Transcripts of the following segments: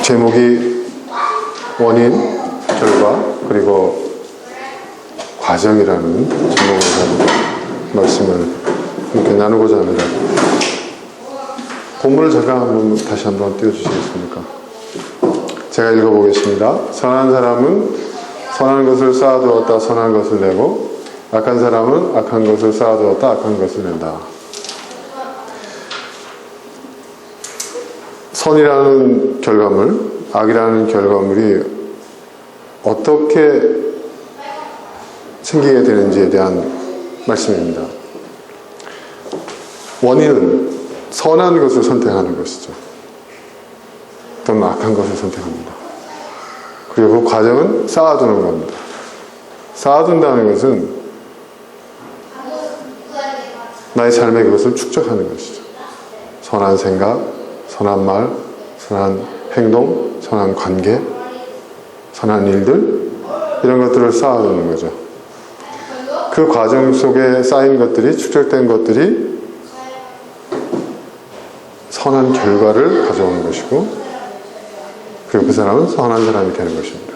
제목이 원인, 결과, 그리고 과정이라는 제목을 가지고 말씀을 이렇게 나누고자 합니다. 본문을 잠깐 다시 한번 띄워주시겠습니까? 제가 읽어보겠습니다. 선한 사람은 선한 것을 쌓아두었다 선한 것을 내고, 악한 사람은 악한 것을 쌓아두었다 악한 것을 낸다. 선이라는 결과물, 악이라는 결과물이 어떻게 생기게 되는지에 대한 말씀입니다. 원인은 선한 것을 선택하는 것이죠. 또는 악한 것을 선택합니다. 그리고 그 과정은 쌓아두는 겁니다. 쌓아둔다는 것은 나의 삶에 그것을 축적하는 것이죠. 선한 생각, 선한 말, 선한 행동, 선한 관계, 선한 일들, 이런 것들을 쌓아두는 거죠. 그 과정 속에 쌓인 것들이, 축적된 것들이 선한 결과를 가져오는 것이고, 그리고 그 사람은 선한 사람이 되는 것입니다.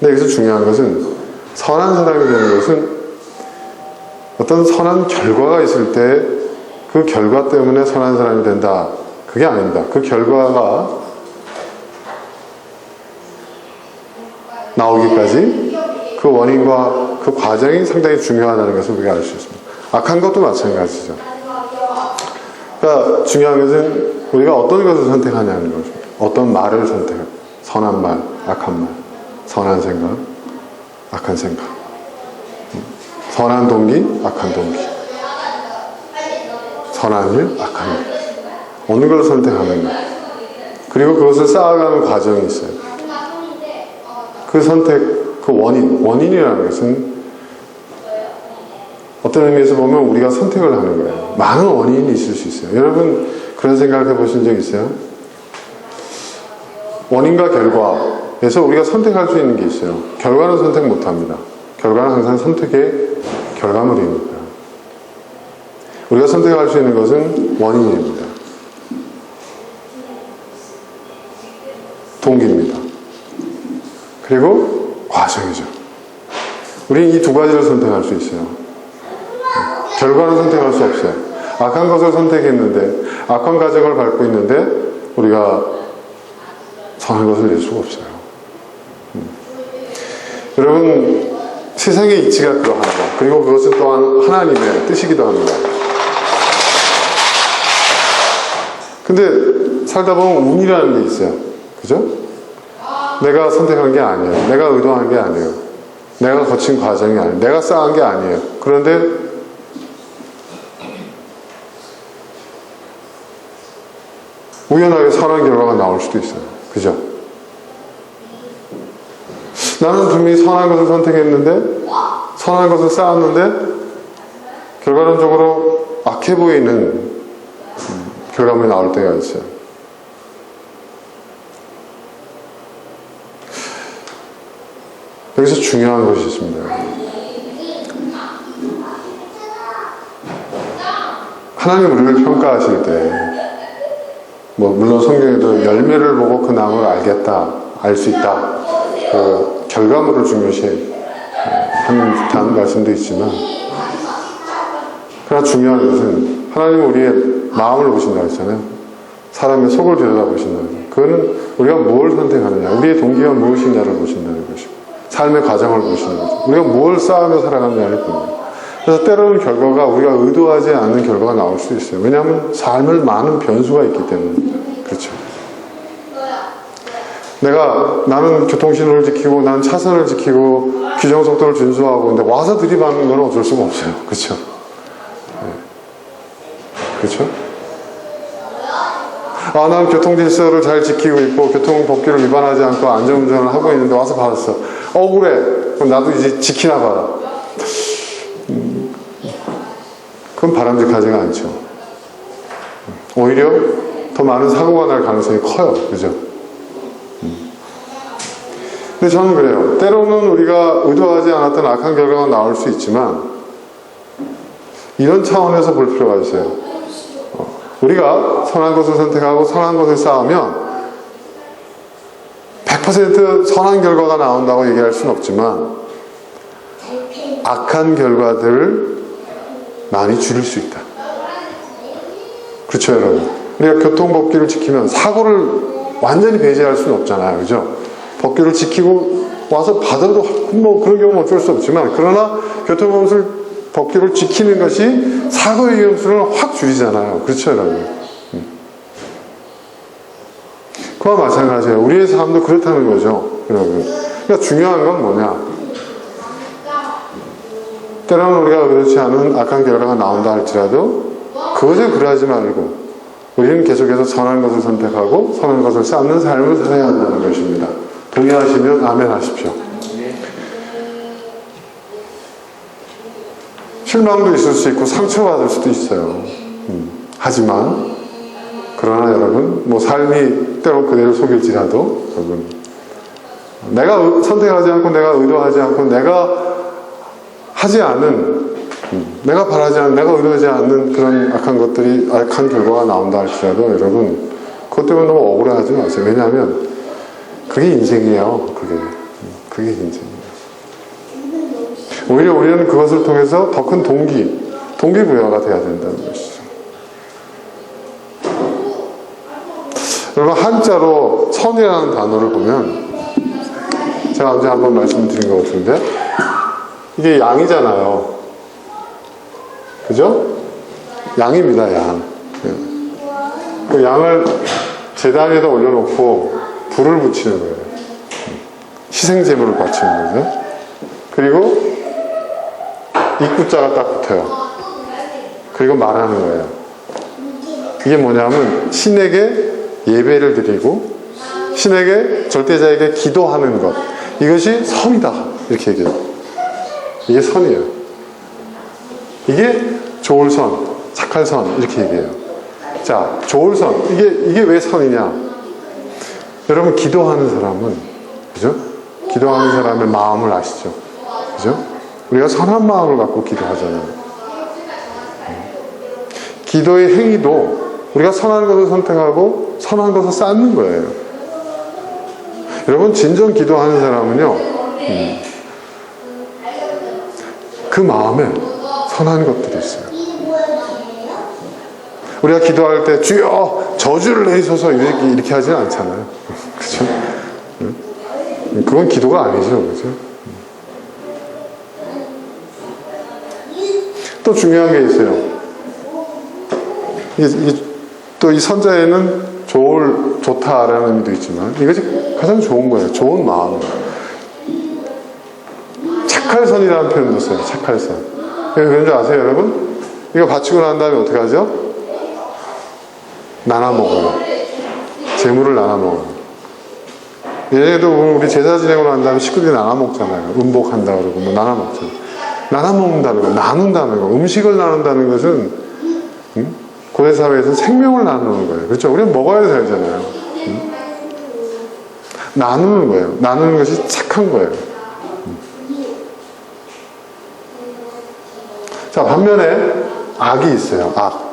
근데 여기서 중요한 것은, 선한 사람이 되는 것은 어떤 선한 결과가 있을 때 그 결과 때문에 선한 사람이 된다, 그게 아닙니다. 그 결과가 나오기까지 그 원인과 그 과정이 상당히 중요하다는 것을 우리가 알 수 있습니다. 악한 것도 마찬가지죠. 그러니까 중요한 것은 우리가 어떤 것을 선택하냐는 것입니다. 어떤 말을 선택하고, 선한 말, 악한 말, 선한 생각, 악한 생각, 선한 동기, 악한 동기, 선한 일, 악한 일, 어느 것을 선택하는가, 그리고 그것을 쌓아가는 과정이 있어요. 그 선택, 그 원인이라는 것은 어떤 의미에서 보면 우리가 선택을 하는 거예요. 많은 원인이 있을 수 있어요. 여러분 그런 생각을 해보신 적 있어요? 원인과 결과에서 우리가 선택할 수 있는 게 있어요. 결과는 선택 못합니다. 결과는 항상 선택의 결과물입니다. 우리가 선택할 수 있는 것은 원인입니다. 동기입니다. 그리고 과정이죠. 우리는 이 두 가지를 선택할 수 있어요. 결과는 선택할 수 없어요. 악한 것을 선택했는데, 악한 과정을 밟고 있는데 우리가 선한 것을 낼 수가 없어요. 여러분, 세상의 이치가 그러하다. 그리고 그것은 또한 하나님의 뜻이기도 합니다. 근데 살다 보면 운이라는 게 있어요. 그죠? 내가 선택한 게 아니에요. 내가 의도한 게 아니에요. 내가 거친 과정이 아니에요. 내가 쌓은 게 아니에요. 그런데 우연하게 선한 결과가 나올 수도 있어요. 그죠? 나는 분명히 선한 것을 선택했는데, 선한 것을 쌓았는데 결과론적으로 악해 보이는 결과물이 나올 때가 있어요. 여기서 중요한 것이 있습니다. 하나님 우리를 평가하실 때, 물론 성경에도 열매를 보고 그 나무를 알겠다, 알 수 있다, 그 결과물을 중요시 하는 듯한 말씀도 있지만, 그러나 중요한 것은 하나님은 우리의 마음을 보신다고 했잖아요. 사람의 속을 들여다보신다는 거예요. 그거는 우리가 뭘 선택하느냐, 우리의 동기가 무엇이냐를 보신다는 것이고, 삶의 과정을 보시는 거죠. 우리가 뭘 쌓으며 살아가느냐를 봅니다. 그래서 때로는 결과가 우리가 의도하지 않는 결과가 나올 수 있어요. 왜냐하면 삶을 많은 변수가 있기 때문입니다. 그렇죠. 나는 교통신호를 지키고, 나는 차선을 지키고, 규정속도를 준수하고, 근데 와서 들이받는 건 어쩔 수가 없어요. 그렇죠. 네. 그렇죠. 나는 교통질서를 잘 지키고 있고, 교통법규를 위반하지 않고 안전운전을 하고 있는데 와서 받았어. 억울해. 그럼 나도 이제 지키나 봐라. 그건 바람직하지가 않죠. 오히려 더 많은 사고가 날 가능성이 커요. 그죠? 근데 저는 그래요. 때로는 우리가 의도하지 않았던 악한 결과가 나올 수 있지만, 이런 차원에서 볼 필요가 있어요. 우리가 선한 것을 선택하고 선한 것을 쌓으면 100% 선한 결과가 나온다고 얘기할 수는 없지만 악한 결과들을 많이 줄일 수 있다. 그렇죠, 여러분? 우리가 교통법규를 지키면 사고를 완전히 배제할 수는 없잖아요. 그죠? 법규를 지키고 와서 받아도 뭐 그런 경우는 어쩔 수 없지만, 그러나 교통법규를 지키는 것이 사고의 위험수를 확 줄이잖아요. 그렇죠, 여러분? 그와 마찬가지예요. 우리의 삶도 그렇다는 거죠, 여러분. 그러니까 중요한 건 뭐냐? 때로는 우리가 그렇지 않은 악한 결과가 나온다 할지라도 그것에 굴하지 말고 우리는 계속해서 선한 것을 선택하고 선한 것을 쌓는 삶을 살아야 한다는 것입니다. 동의하시면 아멘 하십시오. 실망도 있을 수 있고 상처받을 수도 있어요. 하지만 그러나 여러분, 뭐 삶이 때로 그대로 속일지라도 여러분, 내가 선택하지 않고 내가 의도하지 않고 내가 하지 않은, 내가 바라지 않은, 내가 의도하지 않는 그런 악한 것들이, 악한 결과가 나온다 할지라도 여러분, 그것 때문에 너무 억울해하지 마세요. 왜냐하면 그게 인생이에요. 그게 인생이에요. 오히려 우리는 그것을 통해서 더 큰 동기부여가 돼야 된다는 것이죠. 여러분, 한자로 선이라는 단어를 보면, 제가 언제 한번 말씀드린 것 같은데, 이게 양이잖아요. 그죠? 양입니다, 양. 그 양을 제단 위에다 올려놓고 불을 붙이는 거예요. 희생제물을 바치는 거죠. 그리고 입구자가 딱 붙어요. 그리고 말하는 거예요. 이게 뭐냐면 신에게 예배를 드리고 신에게 절대자에게 기도하는 것, 이것이 선이다, 이렇게 얘기해요. 이게 선이에요. 이게 좋을 선, 착할 선, 이렇게 얘기해요. 자, 좋을 선, 이게 왜 선이냐? 여러분, 기도하는 사람은, 그죠? 기도하는 사람의 마음을 아시죠? 그죠? 우리가 선한 마음을 갖고 기도하잖아요. 기도의 행위도 우리가 선한 것을 선택하고 선한 것을 쌓는 거예요. 여러분, 진정 기도하는 사람은요, 그 마음에 선한 것들이 있어요. 우리가 기도할 때 주여 저주를 내리소서 이렇게 하지는 않잖아요. 그죠? 그건 기도가 아니죠. 그죠? 또 중요한 게 있어요. 또 이 선자에는 좋다라는 의미도 있지만 이것이 가장 좋은 거예요. 좋은 마음. 착할 선이라는 표현도 써요. 착할 선. 왠지 아세요, 여러분? 이거 바치고 난 다음에 어떻게 하죠? 나눠 먹어요. 재물을 나눠 먹어요. 예전에도 우리 제사 지내고 난 다음에 식구들이 나눠 먹잖아요. 음복한다 그러고 뭐 나눠 먹잖아요. 나눠 먹는다는 거, 나눈다는 거, 음식을 나눈다는 것은 고대 사회에서는 생명을 나누는 거예요. 그렇죠? 우리는 먹어야 살잖아요. 나누는 거예요. 나누는 것이 착한 거예요. 자, 반면에 악이 있어요. 악.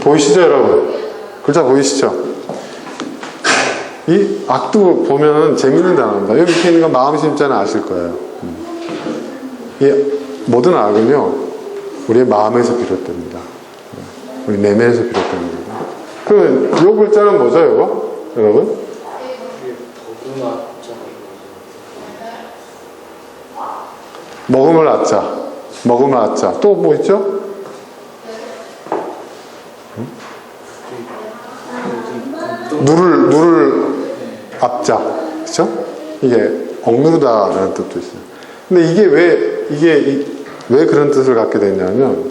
보이시죠, 여러분? 글자 보이시죠? 이 악도 보면은 재밌는 단어입니다. 여기 밑에 있는 건 마음 심자는 아실 거예요. 이 모든 악은요, 우리의 마음에서 비롯됩니다. 우리 내면에서 비롯됩니다. 그러면 이 글자는 뭐죠, 이거? 여러분? 먹음을 아자. 먹음을 아자. 또 뭐 있죠? 누를 앞자. 그쵸? 이게 억누르다라는 뜻도 있어요. 근데 이게 왜 그런 뜻을 갖게 됐냐면,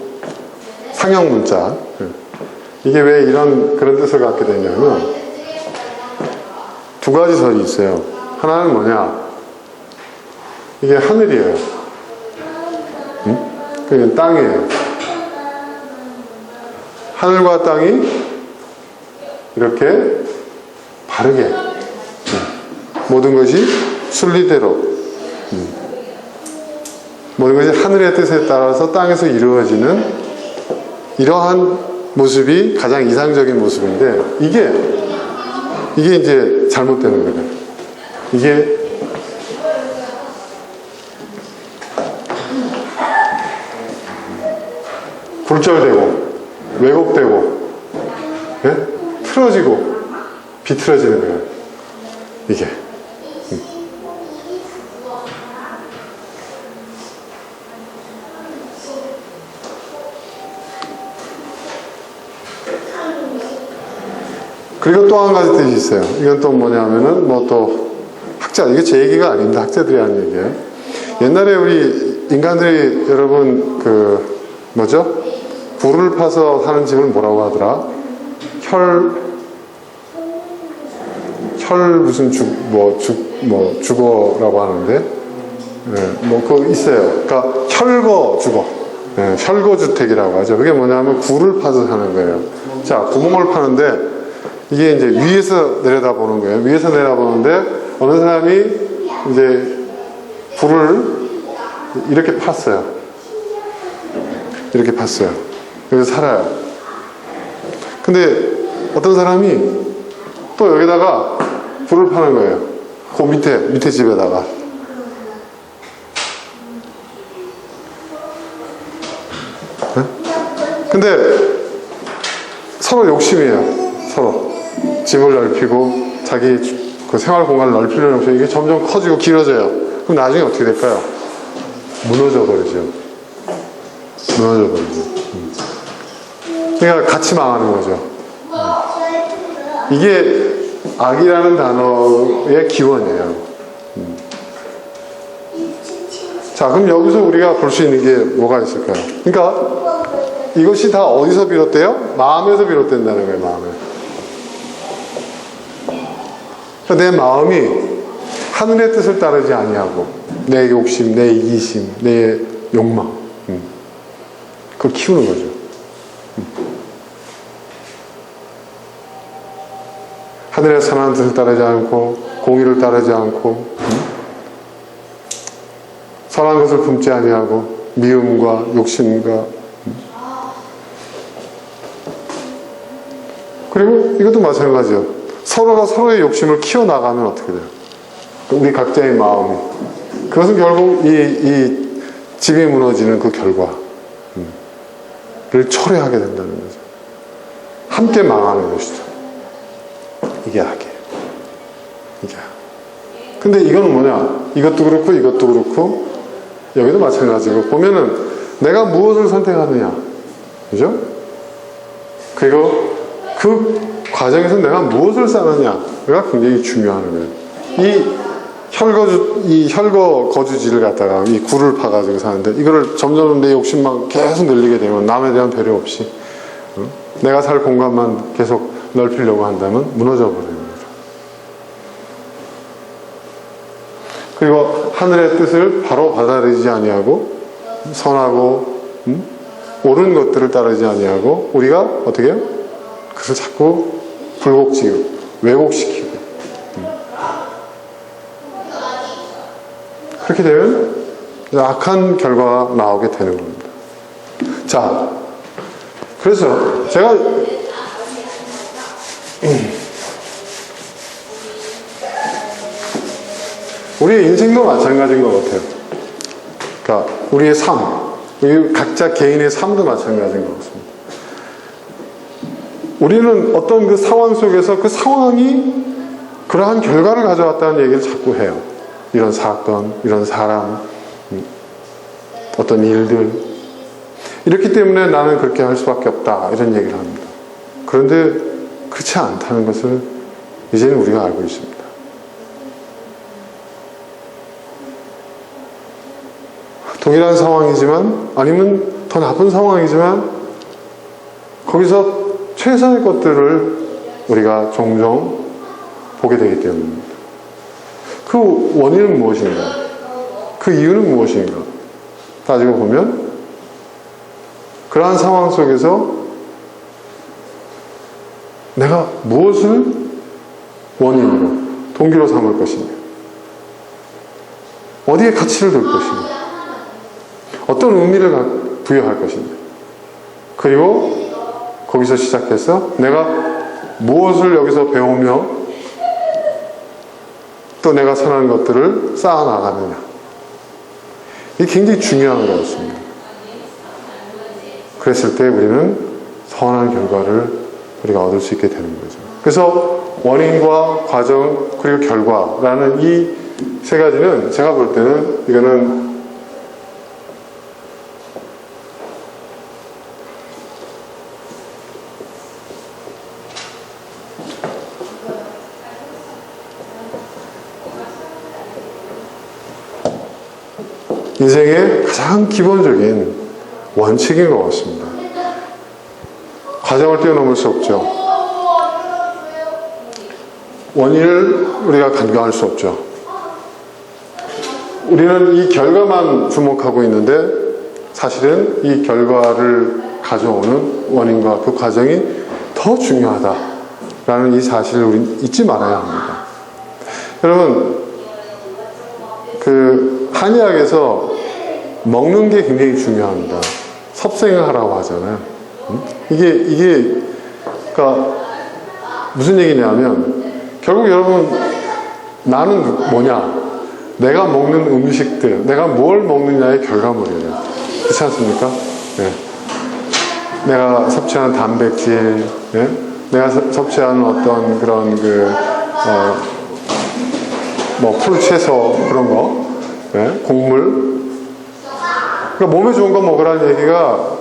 상형 문자. 이게 왜 그런 뜻을 갖게 됐냐면, 두 가지 설이 있어요. 하나는 뭐냐? 이게 하늘이에요. 그게 땅이에요. 하늘과 땅이 이렇게 바르게 모든 것이 순리대로 모든 것이 하늘의 뜻에 따라서 땅에서 이루어지는 이러한 모습이 가장 이상적인 모습인데 이게 이제 잘못되는 거예요. 이게 굴절되고 왜곡되고 예? 틀어지고 비틀어지는 거예요. 이게 그리고 또 한 가지 뜻이 있어요. 이건 또 뭐냐면은 뭐 또 학자, 이게 제 얘기가 아닙니다. 학자들이 하는 얘기예요. 옛날에 우리 인간들이 여러분 그 뭐죠? 굴을 파서 사는 집을 뭐라고 하더라? 무슨 주거라고 하는데, 예, 뭐 그거 있어요. 그러니까 혈거 주거, 예, 혈거주택이라고 하죠. 그게 뭐냐면 굴을 파서 사는 거예요. 자, 구멍을 파는데 이게 이제 위에서 내려다보는 거예요. 위에서 내려다보는데 어느 사람이 이제 굴을 이렇게 팠어요. 이렇게 팠어요. 그래서 살아요. 근데 어떤 사람이 또 여기다가 굴을 파는 거예요. 그 밑에 집에다가. 네? 근데 서로 욕심이에요. 서로. 집을 넓히고 자기 그 생활 공간을 넓히려는 욕심. 이게 점점 커지고 길어져요. 그럼 나중에 어떻게 될까요? 무너져 버리죠. 무너져 버리죠. 그러니까 같이 망하는 거죠. 이게 악이라는 단어의 기원이에요. 자, 그럼 여기서 우리가 볼 수 있는 게 뭐가 있을까요? 그러니까 이것이 다 어디서 비롯돼요? 마음에서 비롯된다는 거예요. 마음에. 내 마음이 하늘의 뜻을 따르지 아니하고 내 욕심, 내 이기심, 내 욕망, 그걸 키우는 거죠. 하늘의 선한 뜻을 따르지 않고 공의를 따르지 않고 선한 것을 품지 아니하고 미움과 욕심과 그리고 이것도 마찬가지예요. 서로가 서로의 욕심을 키워나가면 어떻게 돼요? 우리 각자의 마음이. 그것은 결국 이 집이 무너지는 그 결과를 초래하게 된다는 거죠. 함께 망하는 것이죠. 이게 악이에요. 이게 악. 근데 이건 뭐냐? 이것도 그렇고 이것도 그렇고 여기도 마찬가지고 보면은 내가 무엇을 선택하느냐. 그죠? 그리고 그 과정에서 내가 무엇을 쌓느냐가 굉장히 중요한 거예요. 이 혈거 거주지를 갖다가 이 굴을 파가지고 사는데 이거를 점점 내 욕심만 계속 늘리게 되면 남에 대한 배려 없이 내가 살 공간만 계속 넓히려고 한다면 무너져 버리는 거죠. 그리고 하늘의 뜻을 바로 받아들이지 아니하고 선하고 옳은 것들을 따르지 아니하고 우리가 어떻게 해요? 그것을 자꾸 굴곡지고 왜곡시키고 그렇게 되면 악한 결과가 나오게 되는 겁니다. 자, 그래서 제가 우리의 인생도 마찬가지인 것 같아요. 그러니까 우리의 삶, 우리 각자 개인의 삶도 마찬가지인 것 같습니다. 우리는 어떤 그 상황 속에서 그 상황이 그러한 결과를 가져왔다는 얘기를 자꾸 해요. 이런 사건, 이런 사람, 어떤 일들. 이렇기 때문에 나는 그렇게 할 수밖에 없다. 이런 얘기를 합니다. 그런데 그렇지 않다는 것을 이제는 우리가 알고 있습니다. 동일한 상황이지만 아니면 더 나쁜 상황이지만 거기서 최선의 것들을 우리가 종종 보게 되기 때문입니다. 그 원인은 무엇인가? 그 이유는 무엇인가? 따지고 보면 그러한 상황 속에서 내가 무엇을 원인으로, 동기로 삼을 것이냐? 어디에 가치를 둘 것이냐? 어떤 의미를 부여할 것이냐? 그리고 거기서 시작해서 내가 무엇을 여기서 배우며 또 내가 선한 것들을 쌓아나가느냐. 이게 굉장히 중요한 거였습니다. 그랬을 때 우리는 선한 결과를 우리가 얻을 수 있게 되는 거죠. 그래서 원인과 과정 그리고 결과라는 이 세 가지는 제가 볼 때는 이거는 인생의 가장 기본적인 원칙인 것 같습니다. 과정을 뛰어넘을 수 없죠. 원인을 우리가 간과할 수 없죠. 우리는 이 결과만 주목하고 있는데 사실은 이 결과를 가져오는 원인과 그 과정이 더 중요하다라는 이 사실을 우리는 잊지 말아야 합니다. 여러분, 그 한의학에서 먹는 게 굉장히 중요합니다. 섭생을 하라고 하잖아요. 이게 그러니까 무슨 얘기냐면 결국 여러분 나는 뭐냐? 내가 먹는 음식들, 내가 뭘 먹느냐의 결과물이에요. 그렇지 않습니까? 네. 내가 섭취하는 단백질, 네? 내가 섭취하는 어떤 그런 풀, 채소 그런 거, 네? 곡물. 그러니까 몸에 좋은 거 먹으라는 얘기가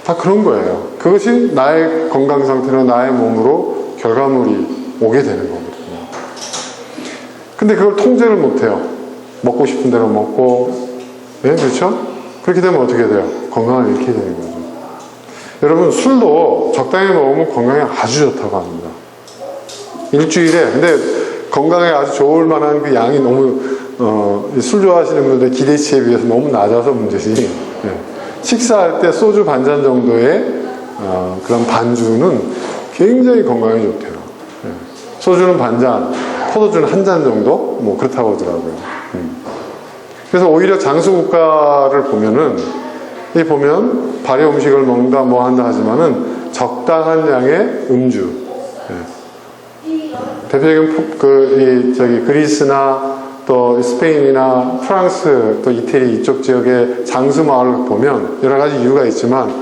다 그런 거예요. 그것이 나의 건강 상태로 나의 몸으로 결과물이 오게 되는 거거든요. 근데 그걸 통제를 못해요. 먹고 싶은 대로 먹고, 네, 그렇죠? 그렇게 되면 어떻게 돼요? 건강을 잃게 되는 거죠. 여러분, 술도 적당히 먹으면 건강에 아주 좋다고 합니다. 일주일에, 근데 건강에 아주 좋을 만한 그 양이 너무, 술 좋아하시는 분들 기대치에 비해서 너무 낮아서 문제지. 네. 식사할 때 소주 반잔 정도의 그런 반주는 굉장히 건강에 좋대요. 네. 소주는 반잔, 포도주는 한 잔 정도? 뭐 그렇다고 하더라고요. 그래서 오히려 장수국가를 보면은, 이 보면 발효 음식을 먹는다 뭐 한다 하지만은 적당한 양의 음주. 네. 대표적인 그리스나 또 스페인이나 프랑스 또 이태리 이쪽 지역의 장수 마을을 보면 여러 가지 이유가 있지만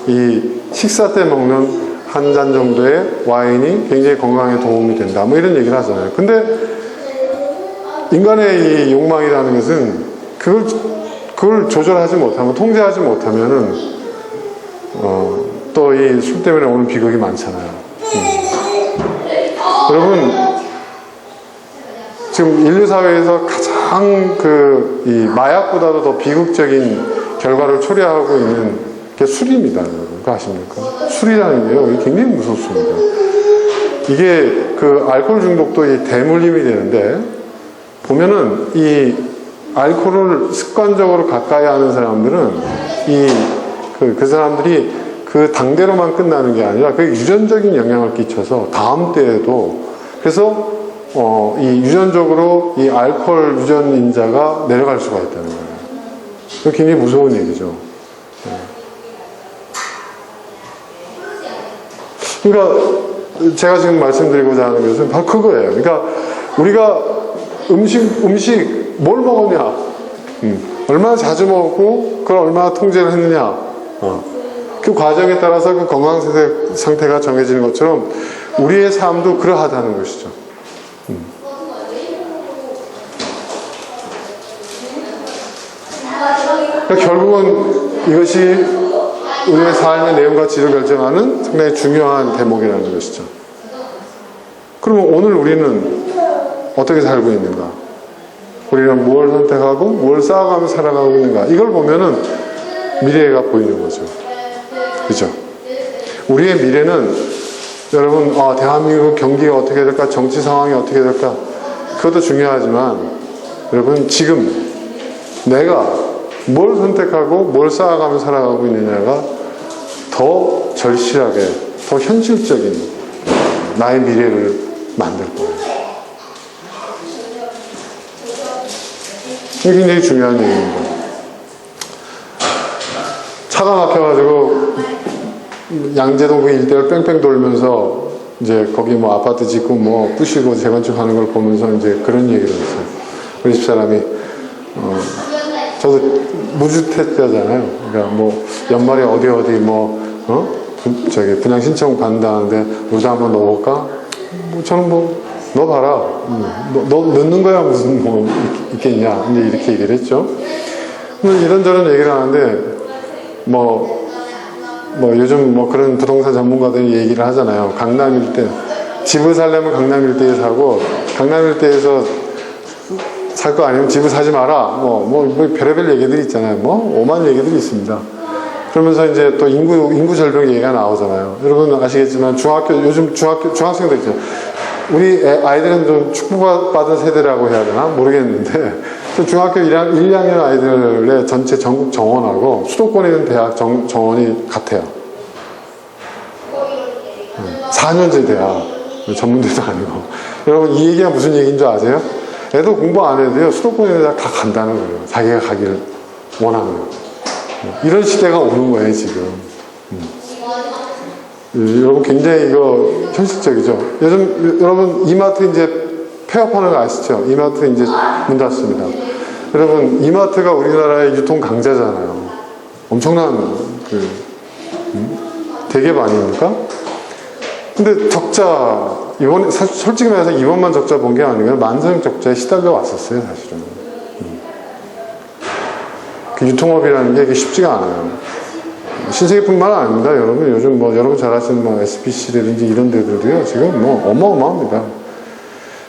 이 식사 때 먹는 한 잔 정도의 와인이 굉장히 건강에 도움이 된다. 뭐 이런 얘기를 하잖아요. 근데 인간의 이 욕망이라는 것은 그걸 조절하지 못하면, 통제하지 못하면은, 또 이 술 때문에 오는 비극이 많잖아요. 여러분, 지금 인류 사회에서 가장 이 마약보다도 더 비극적인 결과를 초래하고 있는 게 술입니다. 여러분. 그거 아십니까? 술이라는 게요, 이게 굉장히 무섭습니다. 이게 그 알코올 중독도 이 대물림이 되는데, 보면은 이 알코올을 습관적으로 가까이 하는 사람들은 그 사람들이 그 당대로만 끝나는 게 아니라 그 유전적인 영향을 끼쳐서 다음 때에도, 그래서 이 유전적으로 이 알코올 유전인자가 내려갈 수가 있다는 거예요. 그게 굉장히 무서운 얘기죠. 그러니까 제가 지금 말씀드리고자 하는 것은 바로 그거예요. 그러니까 우리가 음식 뭘 먹었냐, 얼마나 자주 먹고 그걸 얼마나 통제를 했느냐, 그 과정에 따라서 그 건강 상태가 정해지는 것처럼 우리의 삶도 그러하다는 것이죠. 그러니까 결국은 이것이 우리의 삶의 내용과 질을 결정하는 상당히 중요한 대목이라는 것이죠. 그러면 오늘 우리는 어떻게 살고 있는가? 우리는 무엇을 선택하고 무엇을 쌓아가며 살아가고 있는가? 이걸 보면은 미래가 보이는 거죠. 그죠? 우리의 미래는 여러분, 대한민국 경기가 어떻게 될까? 정치 상황이 어떻게 될까? 그것도 중요하지만 여러분, 지금 내가 뭘 선택하고 뭘 쌓아가며 살아가고 있느냐가 더 절실하게, 더 현실적인 나의 미래를 만들 거예요. 이게 굉장히 중요한 얘기입니다. 차가 막혀가지고 양재동 그 일대를 뺑뺑 돌면서 이제 거기 뭐 아파트 짓고 뭐 부시고 재건축하는 걸 보면서 이제 그런 얘기를 했어요. 우리 집사람이 저도 무주택자잖아요. 그러니까 뭐 연말에 어디 뭐 저기 분양 신청 받는다는데 우리도 한번 넣어볼까? 뭐 저는 뭐 넣어봐라. 너 넣는 거야 무슨 뭐 있겠냐. 이제 이렇게 얘기를 했죠. 이런저런 얘기를 하는데 뭐 요즘 뭐 그런 부동산 전문가들이 얘기를 하잖아요. 강남 일대 집을 살려면 강남 일대에 사고 강남 일대에서 살 거 아니면 집을 사지 마라. 뭐 별의별 얘기들이 있잖아요. 뭐 오만 얘기들이 있습니다. 그러면서 이제 또 인구 절벽 얘기가 나오잖아요. 여러분 아시겠지만 요즘 중학생들 있죠. 우리 아이들은 좀 축복받은 세대라고 해야 되나 모르겠는데 중학교 1, 2학년 아이들의 전체 전국 정원하고 수도권에 있는 대학 정원이 같아요. 4년제 대학 전문대도 아니고. 여러분 이 얘기가 무슨 얘기인 줄 아세요? 애들 공부 안 해도요 수도권에 다 간다는 거예요. 자기가 가기를 원하는 거예요. 이런 시대가 오는 거예요 지금. 여러분 굉장히 이거 현실적이죠. 요즘 여러분 이마트 이제 폐업하는 거 아시죠? 이마트 이제 문 닫습니다. 여러분 이마트가 우리나라의 유통 강자잖아요. 엄청난 대기업 아닙니까? 근데 적자 이번 솔직히 말해서 이번만 적자 본 게 아니고 만성 적자에 시달려 왔었어요 사실은. 그 유통업이라는 게 이게 쉽지가 않아요. 신세계뿐만 아닙니다. 여러분 요즘 뭐 여러분 잘 아시는 뭐 SPC라든지 이런 데들도요 지금 뭐 어마어마합니다.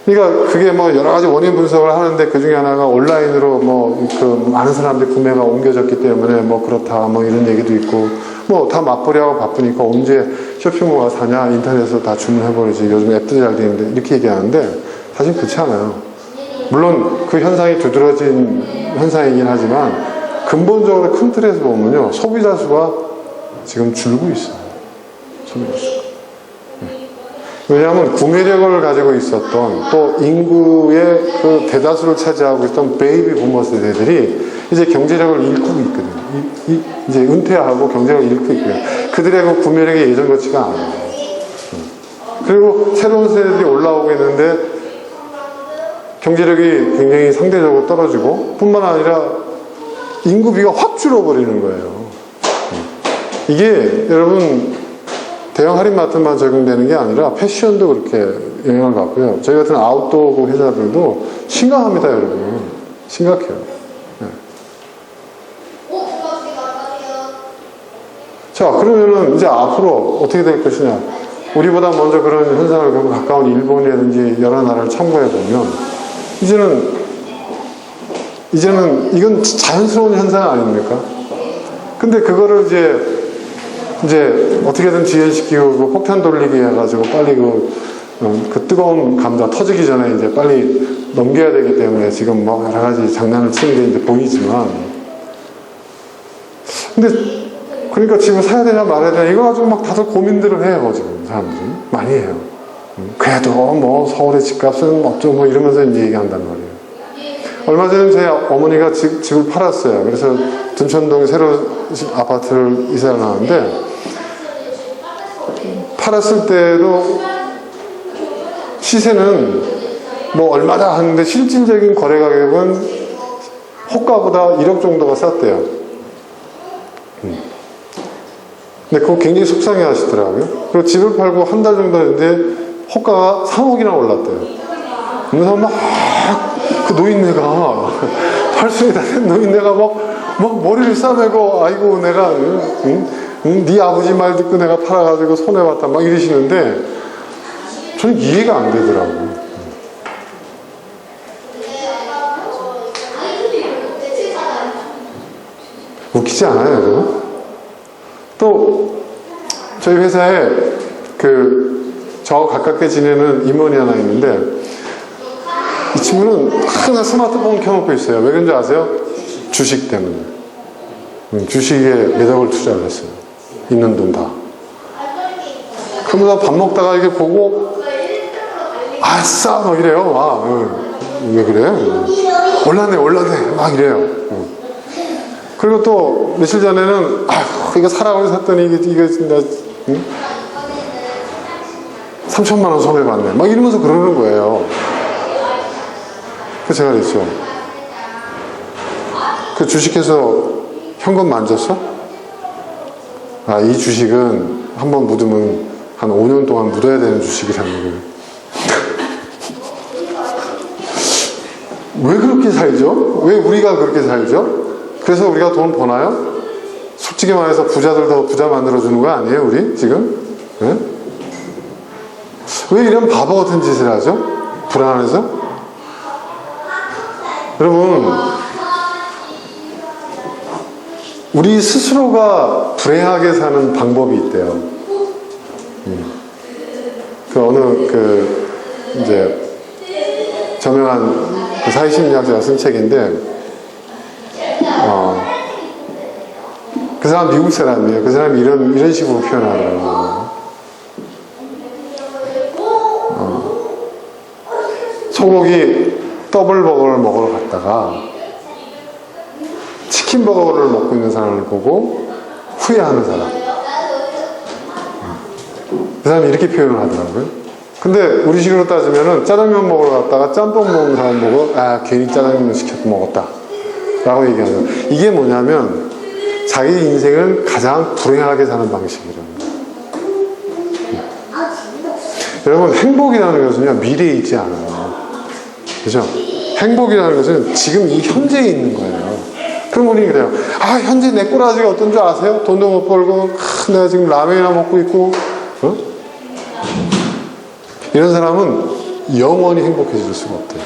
그러니까 그게 뭐 여러 가지 원인 분석을 하는데 그 중에 하나가 온라인으로 뭐 그 많은 사람들이 구매가 옮겨졌기 때문에 뭐 그렇다 뭐 이런 얘기도 있고 뭐 다 맞벌이하고 바쁘니까 언제 쇼핑몰 가서 사냐 인터넷에서 다 주문해버리지 요즘 앱도 잘 되는데 이렇게 얘기하는데 사실 그렇지 않아요. 물론 그 현상이 두드러진 현상이긴 하지만 근본적으로 큰 틀에서 보면요 소비자 수가 지금 줄고 있어요. 소비자 수가. 왜냐하면 구매력을 가지고 있었던 또 인구의 그 대다수를 차지하고 있던 베이비 부머 세대들이 이제 경제력을 잃고 있거든요. 이제 은퇴하고 경제력을 잃고 있고요. 그들의 그 구매력이 예전 같지가 않아요. 그리고 새로운 세대들이 올라오고 있는데 경제력이 굉장히 상대적으로 떨어지고 뿐만 아니라 인구비가 확 줄어버리는 거예요. 이게 여러분 대형 할인마트만 적용되는 게 아니라 패션도 그렇게 영향을 받고요. 저희 같은 아웃도어 회사들도 심각합니다, 여러분. 심각해요. 네. 자, 그러면은 이제 앞으로 어떻게 될 것이냐. 우리보다 먼저 그런 현상을 겪고 가까운 일본이라든지 여러 나라를 참고해 보면 이제는 이건 자연스러운 현상 아닙니까? 근데 그거를 이제 어떻게든 지연시키고 그 폭탄 돌리기 해가지고 빨리 그 뜨거운 감자 터지기 전에 이제 빨리 넘겨야 되기 때문에 지금 뭐 여러 가지 장난을 치는 게 이제 보이지만 근데 그러니까 지금 사야 되냐 말아야 되냐 이거 가지고 막 다들 고민들을 해요 지금 사람들이 많이 해요. 그래도 뭐 서울의 집값은 어쩌고 뭐 이러면서 이제 얘기한단 말이에요. 얼마 전에 제 어머니가 집을 팔았어요. 그래서 둔천동에 새로 아파트를 이사를 하는데 팔았을 때도 시세는 뭐 얼마다 하는데 실질적인 거래 가격은 호가보다 1억 정도가 쌌대요. 근데 그거 굉장히 속상해 하시더라고요. 그리고 집을 팔고 한 달 정도 했는데 호가가 3억이나 올랐대요. 그래서 막 그 노인네가 팔순이 다 된 노인네가 막 머리를 싸매고 아이고 내가 네 아버지 말 듣고 내가 팔아가지고 손해봤다 막 이러시는데 저는 이해가 안 되더라고요. 웃기지 않아요, 여러분? 또 저희 회사에 저 가깝게 지내는 임원이 하나 있는데 이 친구는 항상 스마트폰 켜놓고 있어요. 왜 그런지 아세요? 주식 때문에. 주식에 매력을 투자를 했어요. 있는 돈 다. 그러면서 밥 먹다가 이렇게 보고 아싸 막 이래요. 왜 그래? 올랐네 막 이래요. 그리고 또 며칠 전에는 이거 사라고 샀더니 이거 응? 3천만 원 손해봤네. 막 이러면서 그러는 거예요. 그 제가 그랬죠. 그 주식해서 현금 만졌어? 아, 이 주식은 한번 묻으면 한 5년 동안 묻어야 되는 주식이라는 거예요. 왜 그렇게 살죠? 왜 우리가 그렇게 살죠? 그래서 우리가 돈 버나요? 솔직히 말해서 부자들 더 부자 만들어주는 거 아니에요, 우리 지금? 네? 왜 이런 바보 같은 짓을 하죠? 불안해서? 여러분, 우리 스스로가 불행하게 사는 방법이 있대요. 그 어느 이제 저명한 그 사회심리학자가 쓴 책인데, 그 사람 미국 사람이에요. 그 사람이 이런 식으로 표현하더라고요. 소고기 더블버거를 먹으러 갔다가 치킨버거를 먹고 있는 사람을 보고 후회하는 사람. 그 사람이 이렇게 표현을 하더라고요. 근데 우리식으로 따지면은 짜장면 먹으러 갔다가 짬뽕 먹는 사람 보고 아, 괜히 짜장면 시켜서 먹었다 라고 얘기하죠. 이게 뭐냐면 자기 인생을 가장 불행하게 사는 방식이라는 거예요. 여러분, 행복이라는 것은요, 미래에 있지 않아요. 그죠? 행복이라는 것은 지금 이 현재에 있는 거예요. 그럼 우리 그래요. 아, 현재 내 꼬라지가 어떤 줄 아세요? 돈도 못 벌고, 내가 지금 라면이나 먹고 있고, 이런 사람은 영원히 행복해질 수가 없대요.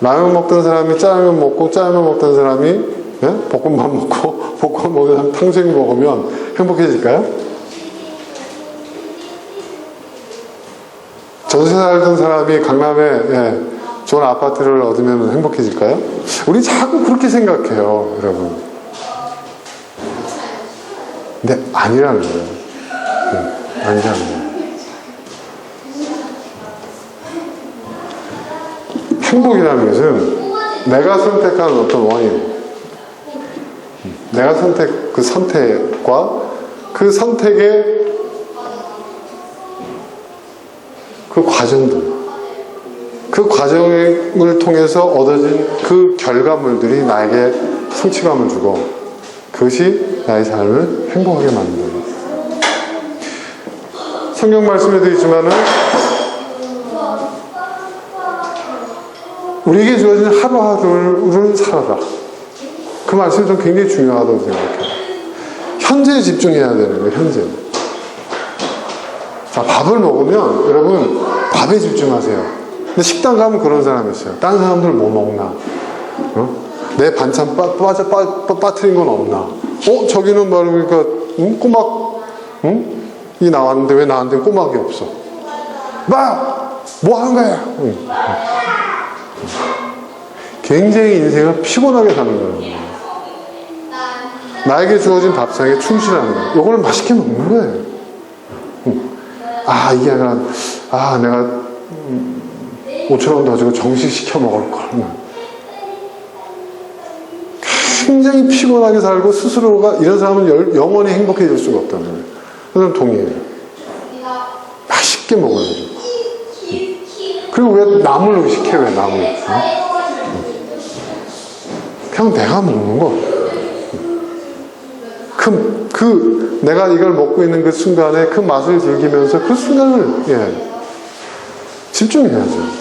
라면 먹던 사람이 짜장면 먹고, 짜장면 먹던 사람이 볶음밥 먹고, 볶음밥 먹는 사람이 탕수육 먹으면 행복해질까요? 전세 살던 사람이 강남에 좋은 아파트를 얻으면 행복해질까요? 우리 자꾸 그렇게 생각해요, 여러분. 근데 아니라는 거예요. 아니라는 거예요. 행복이라는 것은 내가 선택한 어떤 원인, 내가 그 선택과 그 선택의 그 과정들, 그 과정을 통해서 얻어진 그 결과물들이 나에게 성취감을 주고 그것이 나의 삶을 행복하게 만든다. 성경 말씀에도 있지만은 우리에게 주어진 하루하루를 살아라. 그 말씀이 좀 굉장히 중요하다고 생각해요. 현재에 집중해야 되는 거예요, 현재. 자, 밥을 먹으면 여러분 밥에 집중하세요. 근데 식당 가면 그런 사람이 있어요. 다른 사람들 뭐 먹나? 내 반찬 빠뜨린 건 없나? 저기는 말하니까 꼬막 이 나왔는데 왜 나한테 꼬막이 없어? 뭐 하는 거야? 굉장히 인생을 피곤하게 사는 거예요. 나에게 주어진 밥상에 충실하는 거예요. 이걸 맛있게 먹는 거예요. 이게 아니라 내가 5,000원 더 주고 정식시켜 먹을 걸. 굉장히 피곤하게 살고 스스로가, 이런 사람은 영원히 행복해질 수가 없다는 거예요. 저는 동의해요. 맛있게 먹어야죠. 그리고 왜 남을 의식해? 왜 남을? 그냥 내가 먹는 거. 내가 이걸 먹고 있는 그 순간에 그 맛을 즐기면서 그 순간을 집중해야죠.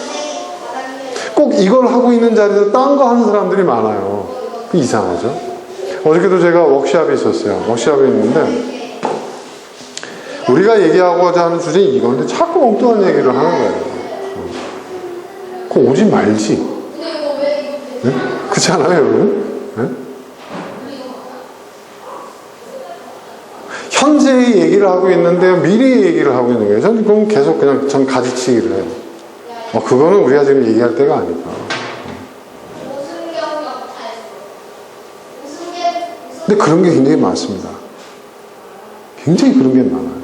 꼭 이걸 하고 있는 자리에서 딴 거 하는 사람들이 많아요. 이상하죠? 어저께도 제가 워크숍이 있었어요. 워크숍이 있는데 우리가 얘기하고자 하는 주제는 이건데 자꾸 엉뚱한 얘기를 하는 거예요. 그거 오지 말지. 네? 그렇지 않아요, 여러분? 네? 현재의 얘기를 하고 있는데 미래의 얘기를 하고 있는 거예요. 저는 그건 계속 전 가지치기를 해요. 그거는 우리가 지금 얘기할 때가 아니까. 근데 그런 게 굉장히 많습니다. 굉장히 그런 게 많아요.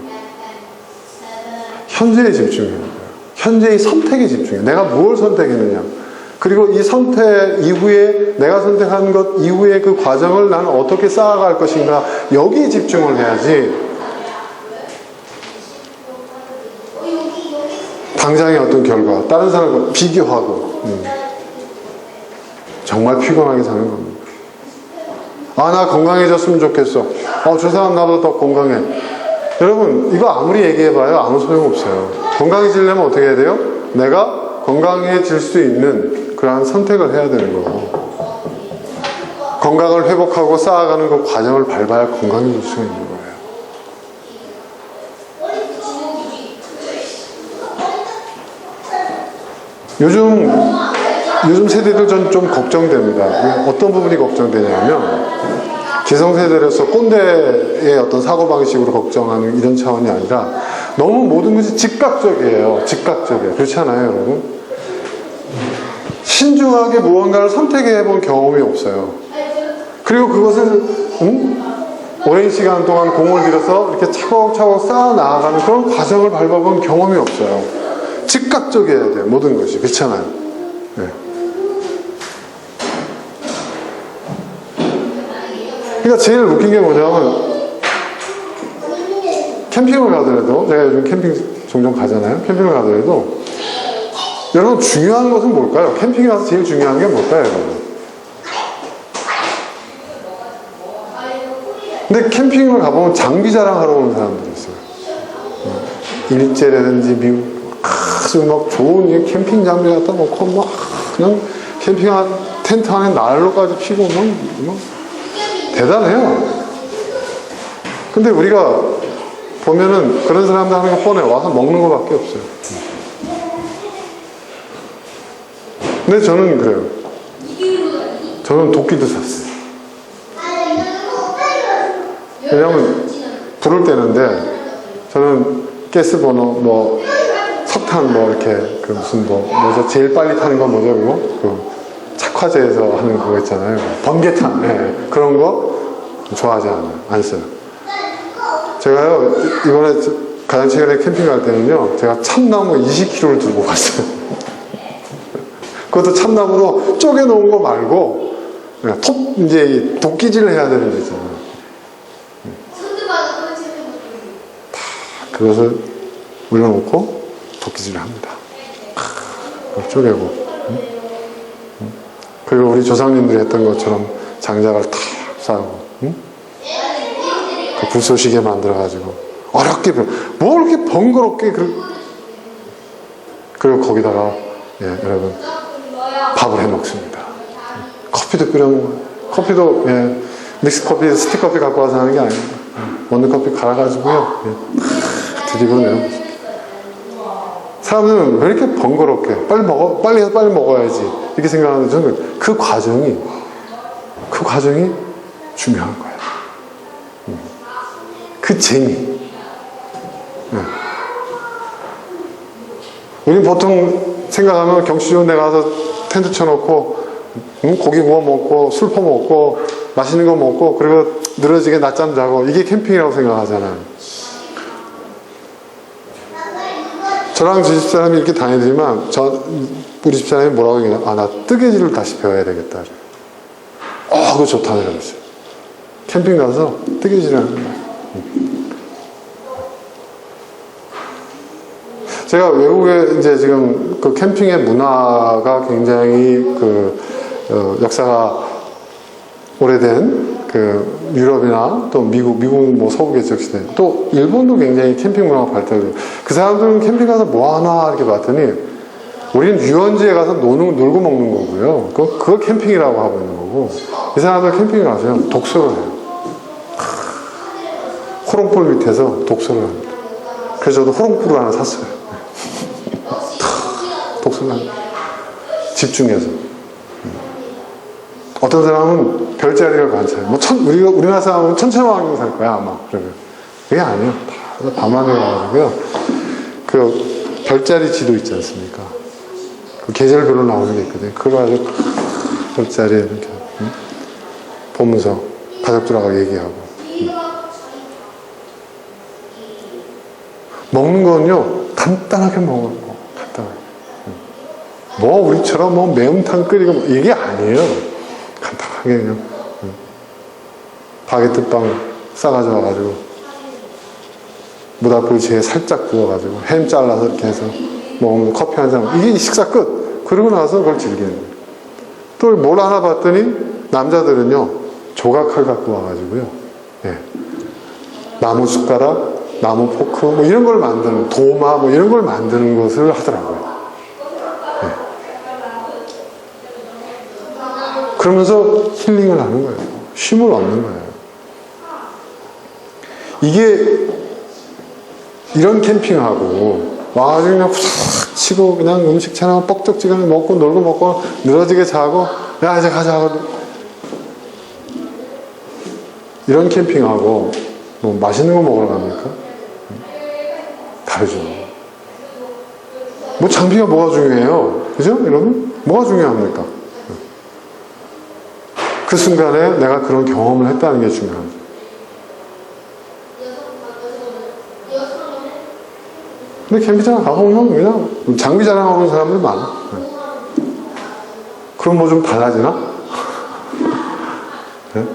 현재에 집중해야 돼요. 현재의 선택에 집중해요. 내가 뭘 선택했느냐. 그리고 이 선택 이후에, 내가 선택한 것 이후에 그 과정을 나는 어떻게 쌓아갈 것인가, 여기에 집중을 해야지 당장의 어떤 결과, 다른 사람과 비교하고 정말 피곤하게 사는 겁니다. 아, 나 건강해졌으면 좋겠어. 저 사람 나보다 더 건강해. 여러분, 이거 아무리 얘기해봐요 아무 소용없어요. 건강해지려면 어떻게 해야 돼요? 내가 건강해질 수 있는 그러한 선택을 해야 되는 거고, 건강을 회복하고 쌓아가는 그 과정을 밟아야 건강해질 수가 있는 거예요. 요즘 세대들 전 좀 걱정됩니다. 어떤 부분이 걱정되냐면, 기성세대로서 꼰대의 어떤 사고방식으로 걱정하는 이런 차원이 아니라 너무 모든 것이 즉각적이에요. 즉각적이에요. 그렇지 않아요, 여러분? 신중하게 무언가를 선택해 본 경험이 없어요. 그리고 그것을 오랜 시간 동안 공을 들여서 이렇게 차곡차곡 쌓아 나아가는 그런 과정을 밟아본 경험이 없어요. 즉각적이어야 돼요, 모든 것이. 그렇잖아요. 네. 그러니까 제일 웃긴 게 뭐냐면, 캠핑을 가더라도, 제가 요즘 캠핑 종종 가잖아요. 캠핑을 가더라도, 여러분, 중요한 것은 뭘까요? 캠핑에 가서 제일 중요한 게 뭘까요, 여러분? 근데 캠핑을 가보면 장비 자랑하러 오는 사람들이 있어요. 일제라든지 미국, 아주 막 좋은 캠핑 장비 갖다 놓고, 막, 그냥 캠핑한 텐트 안에 난로까지 피고, 막 대단해요. 근데 우리가 보면은 그런 사람들 하는 게 뻔해. 와서 먹는 거밖에 없어요. 근데 저는 그래요. 저는 도끼도 샀어요. 왜냐면 불을 떼는데, 저는 가스버너, 석탄 이렇게, 뭐죠? 제일 빨리 타는 건 뭐죠, 그거? 착화제에서 하는 그거 있잖아요. 번개탄. 네. 그런 거 좋아하지 않아요. 안 써요. 제가요, 이번에 가장 최근에 캠핑 갈 때는요, 제가 참나무 20kg를 들고 갔어요. 그것도 참나무로 쪼개놓은 거 말고, 이제 도끼질을 해야 되는 거 있잖아요. 그것을 올려놓고 도끼질을 합니다. 쪼개고. 그리고 우리 조상님들이 했던 것처럼 장작을 탁 쌓고, 그 불쏘시개 만들어가지고, 어렵게, 뭐 이렇게 번거롭게, 그리고 거기다가, 여러분, 밥을 해 먹습니다. 커피도 끓여 먹어요. 커피도, 믹스커피, 스틱커피 갖고 와서 하는 게 아닙니다. 원두커피 갈아가지고요, 드리고 내요. 사람들은 왜 이렇게 번거롭게, 빨리 해서 빨리 먹어야지. 이렇게 생각하는데 저는 그 과정이 중요한 거예요. 그 재미. 우리는 보통 생각하면 경치 좋은 데 가서 텐트 쳐놓고, 고기 구워 먹고, 술 퍼먹고, 맛있는 거 먹고, 그리고 늘어지게 낮잠 자고, 이게 캠핑이라고 생각하잖아요. 저랑 제 집사람이 이렇게 다니지만, 우리 집사람이 뭐라고 얘기하냐, 나 뜨개질을 다시 배워야 되겠다. 그거 좋다고 그랬어요. 캠핑 가서 뜨개질을 하는 거예요. 제가 외국에 이제 지금 그 캠핑의 문화가 굉장히 역사가 오래된 유럽이나 또 미국은 뭐 서구개척 시대, 또 일본도 굉장히 캠핑 문화가 발달돼요. 그 사람들은 캠핑 가서 뭐 하나 이렇게 봤더니, 우리는 유원지에 가서 놀고 먹는 거고요. 그거 캠핑이라고 하고 있는 거고, 이 사람들 캠핑에 가서요, 독서를 해요. 호롱불 밑에서 독서를 합니다. 그래서 저도 호롱불을 하나 샀어요. 독서를 합니다. 집중해서. 어떤 사람은 별자리를 관찰해요. 우리나라 사람은 천체망경 살 거야, 아마. 그게 아니에요. 다 밤하늘 가가지고요. 그 별자리 지도 있지 않습니까? 그 계절별로 나오는 게 있거든요. 그거 가지고 별자리에 이렇게 보면서 가족들하고 얘기하고. 먹는 건요, 간단하게 먹어요. 간단하게. 뭐 우리처럼 뭐 매운탕 끓이고 이게 아니에요. 간단하게 그냥 바게트빵 싸가지고 와가지고 모닥불 지에 살짝 구워가지고 햄 잘라서 이렇게 해서 뭐 커피 한 잔, 이게 식사 끝. 그러고 나서 그걸 즐기는 거예요. 또 뭘 하나 봤더니 남자들은요 조각칼 갖고 와가지고요, 예. 나무 숟가락, 나무 포크 뭐 이런 걸 만드는, 도마 뭐 이런 걸 만드는 것을 하더라고요. 예. 그러면서 힐링을 하는 거예요. 쉼을 얻는 거예요. 이게 이런 캠핑하고 와가지고 그냥 후삭 치고 그냥 음식 차려 뻑적지근하게 먹고 놀고 먹고 늘어지게 자고 야 이제 가자, 이런 캠핑하고 뭐 맛있는 거 먹으러 갑니까? 다르죠. 뭐 장비가 뭐가 중요해요? 그죠? 여러분? 뭐가 중요합니까? 그 순간에 내가 그런 경험을 했다는 게 중요하죠. 근데 캠핑장 가보면 그냥 장비 자랑하는 사람들 많아. 그럼 뭐 좀 달라지나? 네?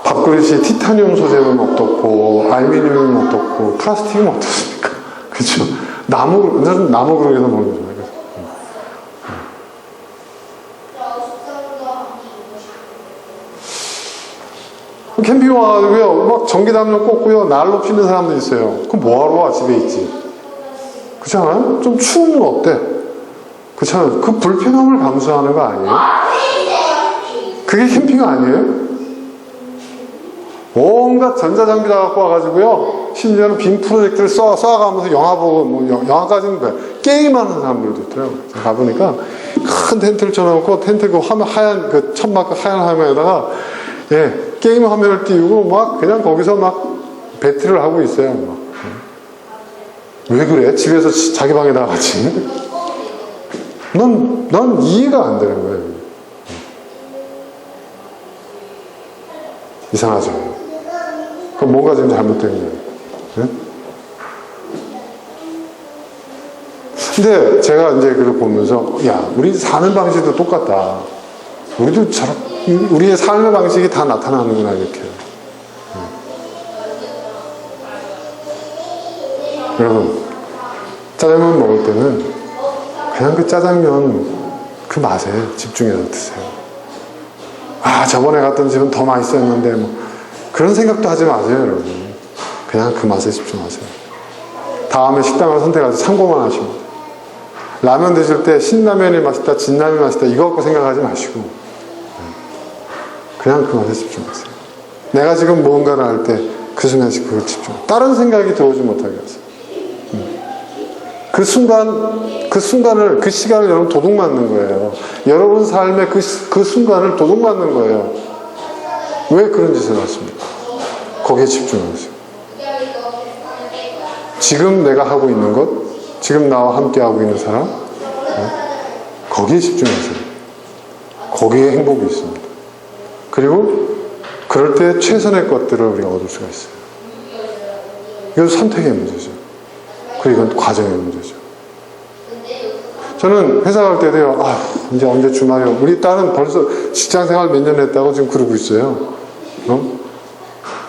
밥그릇이 티타늄 소재는 어떻고, 알루미늄은 어떻고, 플라스틱은 어떻습니까? 그렇죠? 나무 그릇에서 먹는 거죠. 캠핑 와가지고요, 막 전기담요 꽂고요, 난로 피는 사람도 있어요. 그럼 뭐하러 와? 집에 있지. 그렇지 않아요? 좀 추우면 어때? 그렇지 않아요? 그 불편함을 감수하는 거 아니에요? 그게 캠핑 아니에요? 온갖 전자장비 다 갖고 와가지고요, 심지어는 빔 프로젝트를 쏴가면서 영화 보고, 뭐, 영화까지는 거예요. 게임하는 사람들도 있더라고요. 가보니까 큰 텐트를 쳐놓고, 텐트 그 화면, 하얀, 그 천막 하얀 화면에다가, 예, 게임 화면을 띄우고 막 그냥 거기서 막 배틀을 하고 있어요. 막. 왜 그래? 집에서 자기 방에다 같이. 난 이해가 안 되는 거예요. 이상하죠. 그럼 뭔가 지금 잘못된 거예요. 네? 근데 제가 이제 그걸 보면서, 야, 우리 사는 방식도 똑같다. 우리도 우리의 삶의 방식이 다 나타나는구나, 이렇게. 여러분, 짜장면 먹을 때는 그냥 그 짜장면 그 맛에 집중해서 드세요. 아, 저번에 갔던 집은 더 맛있었는데, 뭐. 그런 생각도 하지 마세요, 여러분. 그냥 그 맛에 집중하세요. 다음에 식당을 선택해서 참고만 하시면 돼요. 라면 드실 때 신라면이 맛있다, 진라면이 맛있다, 이거 갖고 생각하지 마시고, 그냥 그 맛에 집중하세요. 내가 지금 무언가를 할 때 그 순간씩 그걸 집중해요. 다른 생각이 들어오지 못하게 하세요. 그 순간을, 그 시간을 여러분 도둑맞는 거예요. 여러분 삶의 그 순간을 도둑맞는 거예요. 왜 그런 짓을 하십니까? 거기에 집중하세요. 지금 내가 하고 있는 것, 지금 나와 함께 하고 있는 사람, 거기에 집중하세요. 거기에 행복이 있습니다. 그리고 그럴 때 최선의 것들을 우리가 얻을 수가 있어요. 이건 선택의 문제죠. 그리고 이건 과정의 문제죠. 저는 회사 갈 때도요, 아, 이제 언제 주말이요. 우리 딸은 벌써 직장 생활 몇 년 했다고 지금 그러고 있어요.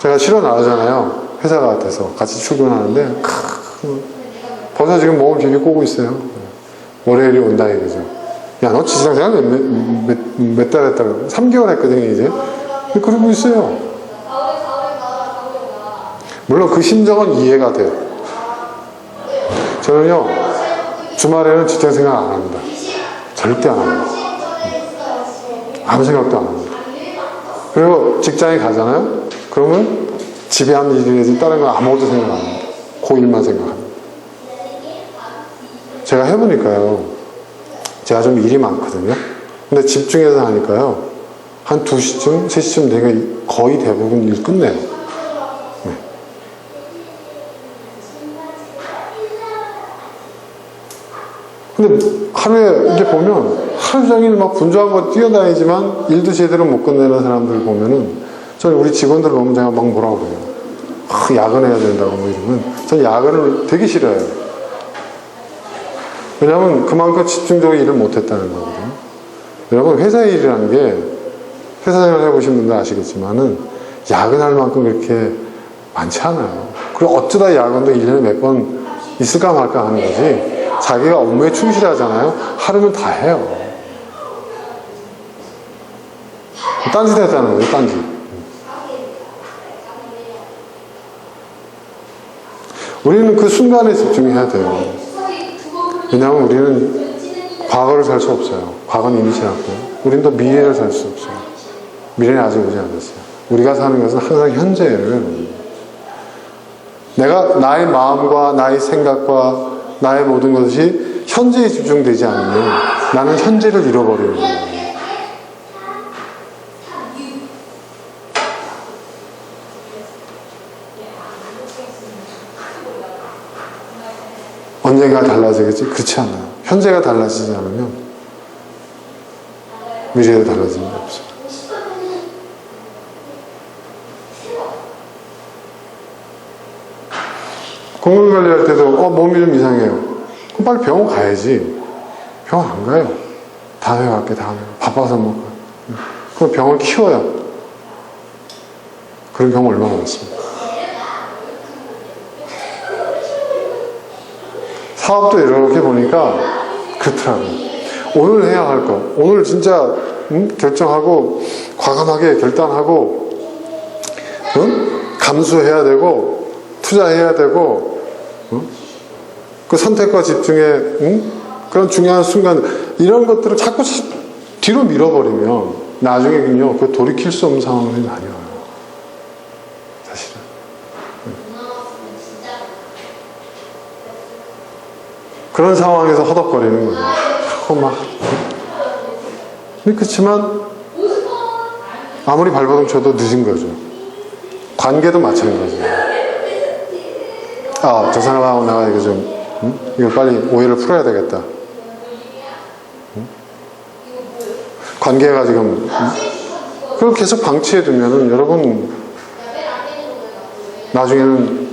제가 실어 나가잖아요. 회사 같아서 같이 출근하는데, 벌써 지금 몸을 비비 꼬고 있어요. 월요일이 온다 이거죠. 야, 너 직장 생활 몇 달 했다고? 3개월 했거든요, 이제. 그러고 있어요. 물론 그 심정은 이해가 돼요. 저는요, 주말에는 직장 생활 안 합니다. 절대 안 합니다. 아무 생각도 안 합니다. 그리고 직장에 가잖아요? 그러면 집에 한 일이지 다른 건 아무것도 생각 안 합니다. 그 일만 생각합니다. 제가 해보니까요, 제가 좀 일이 많거든요. 근데 집중해서 하니까요, 한 2시쯤, 3시쯤 되면 거의 대부분 일 끝내요. 네. 근데 하루에 이렇게 보면 하루 종일 막 분주하고 뛰어다니지만 일도 제대로 못 끝내는 사람들 보면은, 저는 우리 직원들 보면 제가 막 뭐라고 그래요. 아, 야근해야 된다고 뭐 이러면, 저는 야근을 되게 싫어해요. 왜냐하면 그만큼 집중적으로 일을 못했다는 거거든요. 여러분, 회사 일이라는 게, 회사 생활 해보신 분들 아시겠지만은 야근할 만큼 그렇게 많지 않아요. 그리고 어쩌다 야근도 1년에 몇 번 있을까 말까 하는 거지. 자기가 업무에 충실하잖아요. 하루면 다 해요. 딴짓 했다는 거예요, 딴짓. 우리는 그 순간에 집중해야 돼요. 왜냐하면 우리는 과거를 살 수 없어요. 과거는 이미 지났고요. 우리는 또 미래를 살 수 없어요. 미래는 아직 오지 않았어요. 우리가 사는 것은 항상 현재예요. 내가 나의 마음과 나의 생각과 나의 모든 것이 현재에 집중되지 않으면 나는 현재를 잃어버리는 거예요. 언젠가 달라지겠지? 그렇지 않아요. 현재가 달라지지 않으면 미래도 달라지는 게 없어요. 건강 관리할 때도 몸이 좀 이상해요. 그럼 빨리 병원 가야지. 병원 안 가요. 다음에 갈게, 다음에. 바빠서 못 가요. 그럼 병을 키워요. 그런 경우 얼마나 많습니까? 사업도 이렇게 보니까 그렇더라고요. 오늘 해야 할 거, 오늘 진짜 결정하고 과감하게 결단하고 감수해야 되고 투자해야 되고 그 선택과 집중에 그런 중요한 순간 이런 것들을 자꾸 뒤로 밀어버리면 나중에는요 그 돌이킬 수 없는 상황이 많이 와요. 사실은. 그런 상황에서 허덕거리는 거죠. 자꾸 막. 그렇지만 아무리 발버둥 쳐도 늦은 거죠. 관계도 마찬가지예요. 저 사람하고 내가 이거 좀 이거 빨리 오해를 풀어야 되겠다. 관계가 지금 그걸 계속 방치해 두면은 여러분 나중에는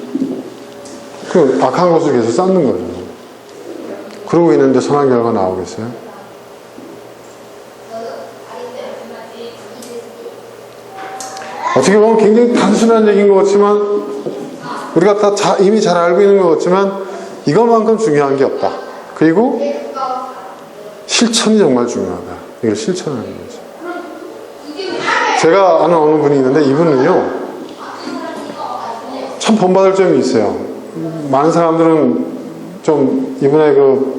그 악한 것을 계속 쌓는 거죠. 그러고 있는데 선한 결과가 나오겠어요? 어떻게 보면 굉장히 단순한 얘기인 것 같지만 우리가 다 이미 잘 알고 있는 것 같지만 이것만큼 중요한 게 없다. 그리고 실천이 정말 중요하다. 이걸 실천하는 거죠. 제가 아는 어느 분이 있는데 이분은요 참 본받을 점이 있어요. 많은 사람들은 좀 이분의 그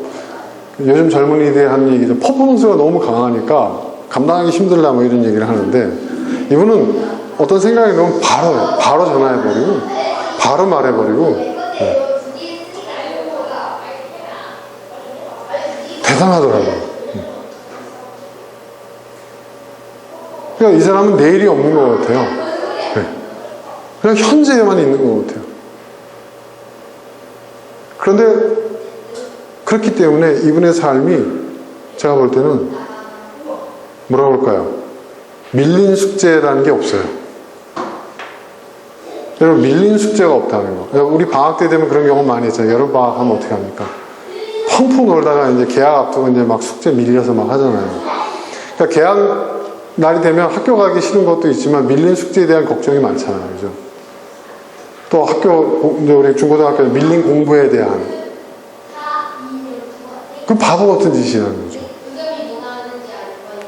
요즘 젊은이들이 하는 얘기죠. 퍼포먼스가 너무 강하니까 감당하기 힘들다 뭐 이런 얘기를 하는데 이분은 어떤 생각이 들면 바로 전화해버리고 바로 말해버리고 대단하더라고요. 그러니까 이 사람은 내일이 없는 것 같아요. 그냥 현재에만 있는 것 같아요. 그런데 그렇기 때문에 이분의 삶이 제가 볼 때는 뭐라 그럴까요? 밀린 숙제라는 게 없어요. 여러분 밀린 숙제가 없다는 거. 우리 방학 때 되면 그런 경우 많이 있잖아요. 여름 방학 하면 어떻게 합니까? 펑펑 놀다가 이제 개학 앞두고 이제 막 숙제 밀려서 막 하잖아요. 그러니까 개학 날이 되면 학교 가기 싫은 것도 있지만 밀린 숙제에 대한 걱정이 많잖아요. 그죠? 또 학교, 이제 우리 중고등학교 밀린 공부에 대한 그 바보 같은 짓이라는 거죠.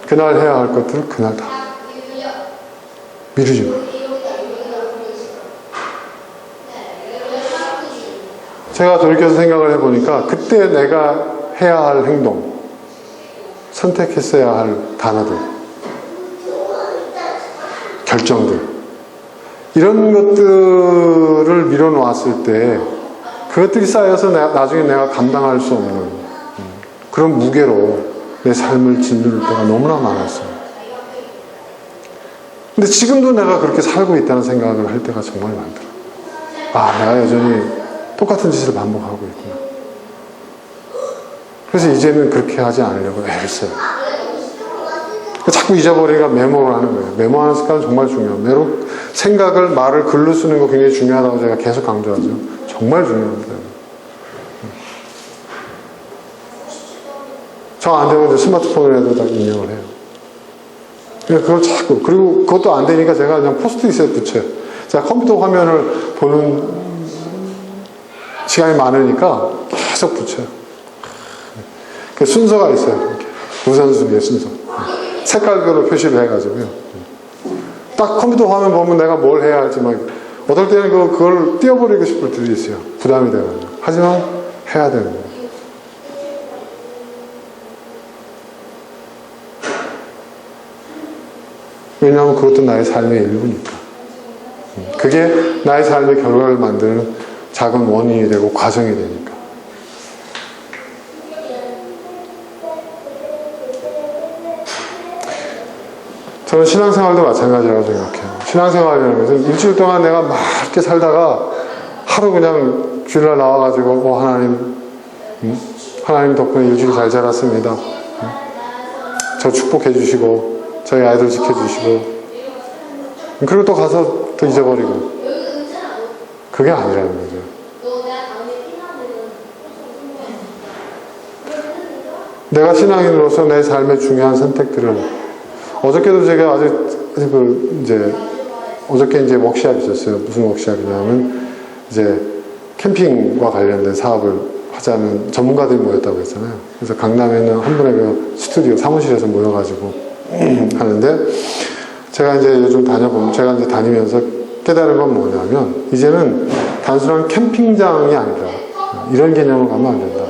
그날 해야 할 것들을 그날 다 미루지 마. 제가 돌이켜서 생각을 해보니까 그때 내가 해야 할 행동, 선택했어야 할 단어들, 결정들 이런 것들을 밀어놓았을 때 그것들이 쌓여서 나중에 내가 감당할 수 없는 그런 무게로 내 삶을 짓눌 때가 너무나 많았어요. 근데 지금도 내가 그렇게 살고 있다는 생각을 할 때가 정말 많더라고요. 내가 여전히 똑같은 짓을 반복하고 있구나. 그래서 이제는 그렇게 하지 않으려고 애를 써요. 자꾸 잊어버리니까 메모를 하는 거예요. 메모하는 습관은 정말 중요해요. 생각을, 말을 글로 쓰는 거 굉장히 중요하다고 제가 계속 강조하죠. 정말 중요합니다. 저 안 되면 이제 스마트폰으로라도 다 입력을 해요. 그걸 자꾸, 그리고 그것도 안 되니까 제가 그냥 포스트잇에 붙여요. 제가 컴퓨터 화면을 보는 시간이 많으니까 계속 붙여요. 그 순서가 있어요. 이렇게. 우선순위의 순서. 색깔별로 표시를 해가지고요. 딱 컴퓨터 화면 보면 내가 뭘 해야 할지 막 어떨 때는 그걸 띄워버리고 싶을 때도 있어요. 부담이 되거든요. 하지만 해야 되는 거예요. 왜냐하면 그것도 나의 삶의 일부니까. 그게 나의 삶의 결과를 만드는 작은 원인이 되고 과정이 되니까. 저는 신앙생활도 마찬가지라고 생각해요. 신앙생활이라는 것은 일주일 동안 내가 막 이렇게 살다가 하루 그냥 주일날 나와가지고 하나님 하나님 덕분에 일주일 잘 자랐습니다. 저 축복해 주시고 저희 아이들 지켜주시고 그리고 또 가서 또 잊어버리고 그게 아니라는 거죠. 내가 신앙인으로서 내 삶의 중요한 선택들을 어저께도 제가 어저께 이제 워크숍이 있었어요. 무슨 워크숍이냐면 이제 캠핑과 관련된 사업을 하자는 전문가들이 모였다고 했잖아요. 그래서 강남에 있는 한 분의 그 스튜디오 사무실에서 모여가지고 하는데 제가 이제 요즘 제가 이제 다니면서 깨달은 건 뭐냐면 이제는 단순한 캠핑장이 아니다. 이런 개념을 가면 안 된다.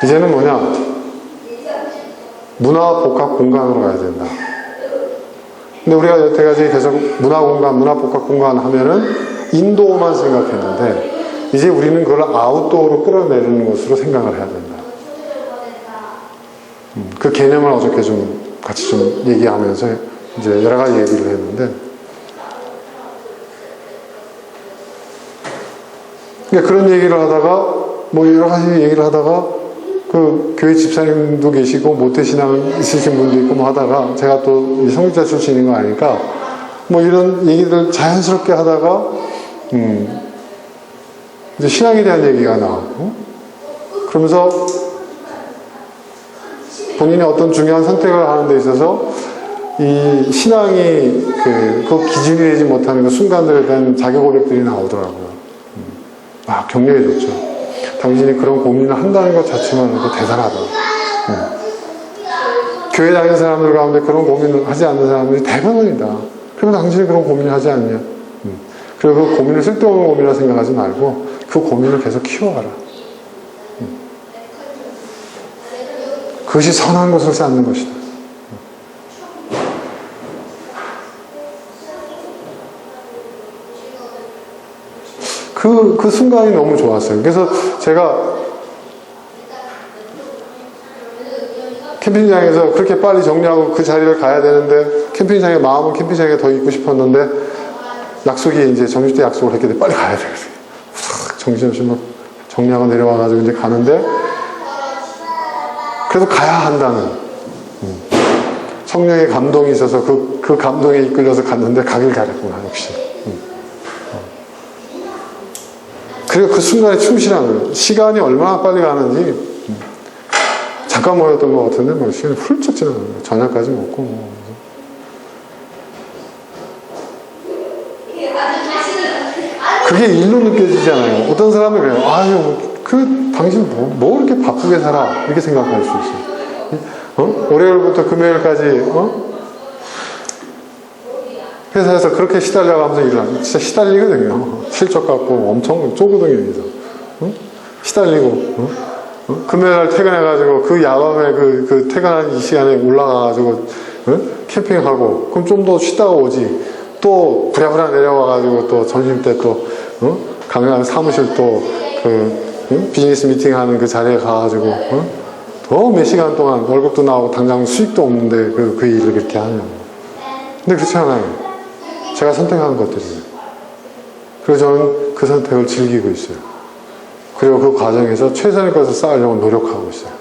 이제는 뭐냐? 문화 복합 공간으로 가야 된다. 근데 우리가 여태까지 계속 문화 공간, 문화 복합 공간 하면은 인도어만 생각했는데 이제 우리는 그걸 아웃도어로 끌어내리는 것으로 생각을 해야 된다. 그 개념을 어저께 좀 같이 좀 얘기하면서 이제 여러 가지 얘기를 했는데 그러니까 그런 얘기를 하다가 뭐 여러 가지 얘기를 하다가 그 교회 집사님도 계시고 모태신앙 있으신 분도 있고 뭐 하다가 제가 또 성직자 출신인 거 아니까 뭐 이런 얘기들 자연스럽게 하다가 이제 신앙에 대한 얘기가 나오고 그러면서 본인이 어떤 중요한 선택을 하는 데 있어서 이 신앙이 그 기준이 되지 못하는 그 순간들에 대한 자기 고백들이 나오더라고요. 막 격려해 줬죠. 당신이 그런 고민을 한다는 것 자체만으로도 대단하다. 교회 다니는 사람들 가운데 그런 고민을 하지 않는 사람들이 대부분이다. 그러면 당신이 그런 고민을 하지 않냐? 그리고 그 고민을 쓸데없는 고민이라 생각하지 말고 그 고민을 계속 키워가라. 그것이 선한 것을 쌓는 것이다. 그 순간이 너무 좋았어요. 그래서 제가 캠핑장에서 그렇게 빨리 정리하고 그 자리를 가야 되는데 마음은 캠핑장에 더 있고 싶었는데 약속이 이제 점심때 약속을 했기 때문에 빨리 가야 되겠어요. 정신없이 막 정리하고 내려와가지고 이제 가는데 그래도 가야 한다는 성령의 감동이 있어서 그 감동에 이끌려서 갔는데 가길 잘했구나 역시. 그리고 그 순간에 충실한 거예요. 시간이 얼마나 빨리 가는지 잠깐 모였던 것 같은데 뭐 시간이 훌쩍 지나가는 거예요. 저녁까지 먹고 뭐. 그게 일로 느껴지잖아요. 어떤 사람은 그래요. 아유, 당신 뭐 이렇게 바쁘게 살아? 이렇게 생각할 수 있어요. 월요일부터 금요일까지, 회사에서 그렇게 시달려가면서 일을 하면 진짜 시달리거든요. 실적 갖고 엄청 쪼거든요, 여기서. 시달리고, 금요일날 퇴근해가지고 그 야밤에 그 퇴근하는 이 시간에 올라가가지고, 캠핑하고, 그럼 좀 더 쉬다가 오지. 또 부랴부랴 내려와가지고 또 점심때 또, 강남 사무실 또 비즈니스 미팅 하는 그 자리에 가가지고, 더 몇 시간 동안 월급도 나오고 당장 수익도 없는데 그 일을 그렇게 하냐고. 근데 그렇지 않아요. 제가 선택한 것들이에요. 그래서 저는 그 선택을 즐기고 있어요. 그리고 그 과정에서 최선의 것을 쌓으려고 노력하고 있어요.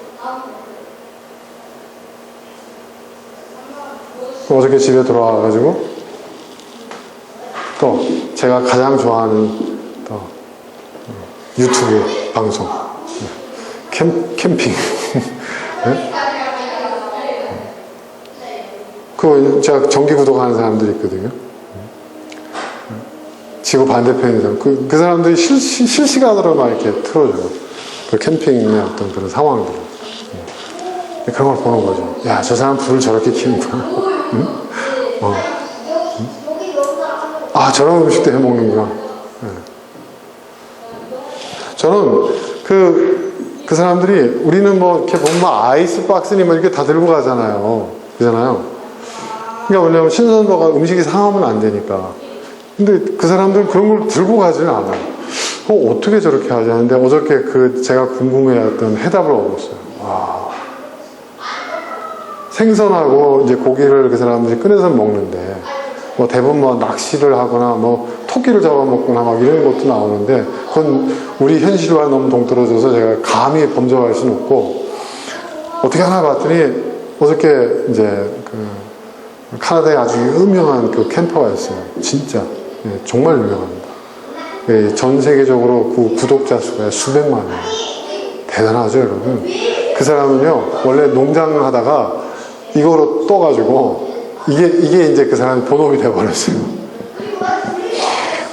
어저께 집에 돌아와가지고 또 제가 가장 좋아하는 또 유튜브 방송 캠핑 네? 제가 정기 구독하는 사람들이 있거든요. 지구 반대편에서 그 사람들이 실시간으로 막 이렇게 틀어줘요. 그 캠핑의 어떤 그런 상황들을. 그런 걸 보는 거죠. 야, 저 사람 불을 저렇게 키우는구나. 응? 응? 아, 저런 음식도 해 먹는구나. 네. 저는 그 사람들이 우리는 뭐 이렇게 보면 아이스박스니 뭐 이렇게 다 들고 가잖아요. 그잖아요. 그러니까 뭐냐면 신선도가 음식이 상하면 안 되니까. 근데 그 사람들은 그런 걸 들고 가지는 않아요. 어떻게 저렇게 하지 하는데 어저께 제가 궁금해했던 해답을 얻었어요. 와. 생선하고 이제 고기를 그 사람들이 꺼내서 먹는데 뭐 대부분 뭐 낚시를 하거나 뭐 토끼를 잡아먹거나 막 이런 것도 나오는데 그건 우리 현실과 너무 동떨어져서 제가 감히 범접할 수는 없고 어떻게 하나 봤더니 어저께 이제 카나다에 아주 유명한 그 캠퍼가 있어요. 진짜 정말 유명합니다. 전 세계적으로 그 구독자 수가 수백만이에요. 대단하죠, 여러분. 그 사람은요 원래 농장을 하다가 이거로 떠가지고 이게 이제 그 사람이 본업이 돼버렸어요.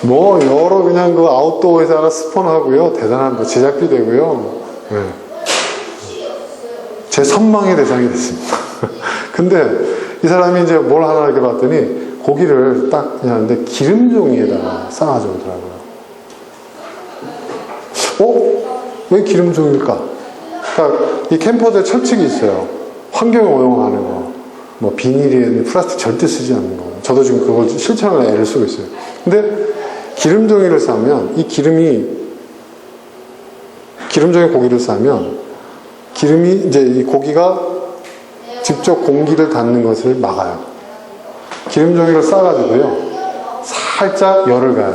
뭐 여러 그냥 그 아웃도어 회사가 스폰하고요 대단한 뭐 제작비 되고요. 네. 제 선망의 대상이 됐습니다. 근데 이 사람이 이제 뭘 하나 이렇게 봤더니 고기를 딱 그냥 하는데 기름종이에다가 싸가지고 오더라고요. 왜 기름종일까? 그러니까 이 캠퍼들 철칙이 있어요. 환경에 오염하는 거, 뭐 비닐이나 플라스틱 절대 쓰지 않는 거. 저도 지금 그걸 실천을 애를 쓰고 있어요. 근데 기름종이를 싸면 이 기름종이 고기를 싸면 기름이 이제 이 고기가 직접 공기를 닿는 것을 막아요. 기름종이를 싸가지고요 살짝 열을 가해요.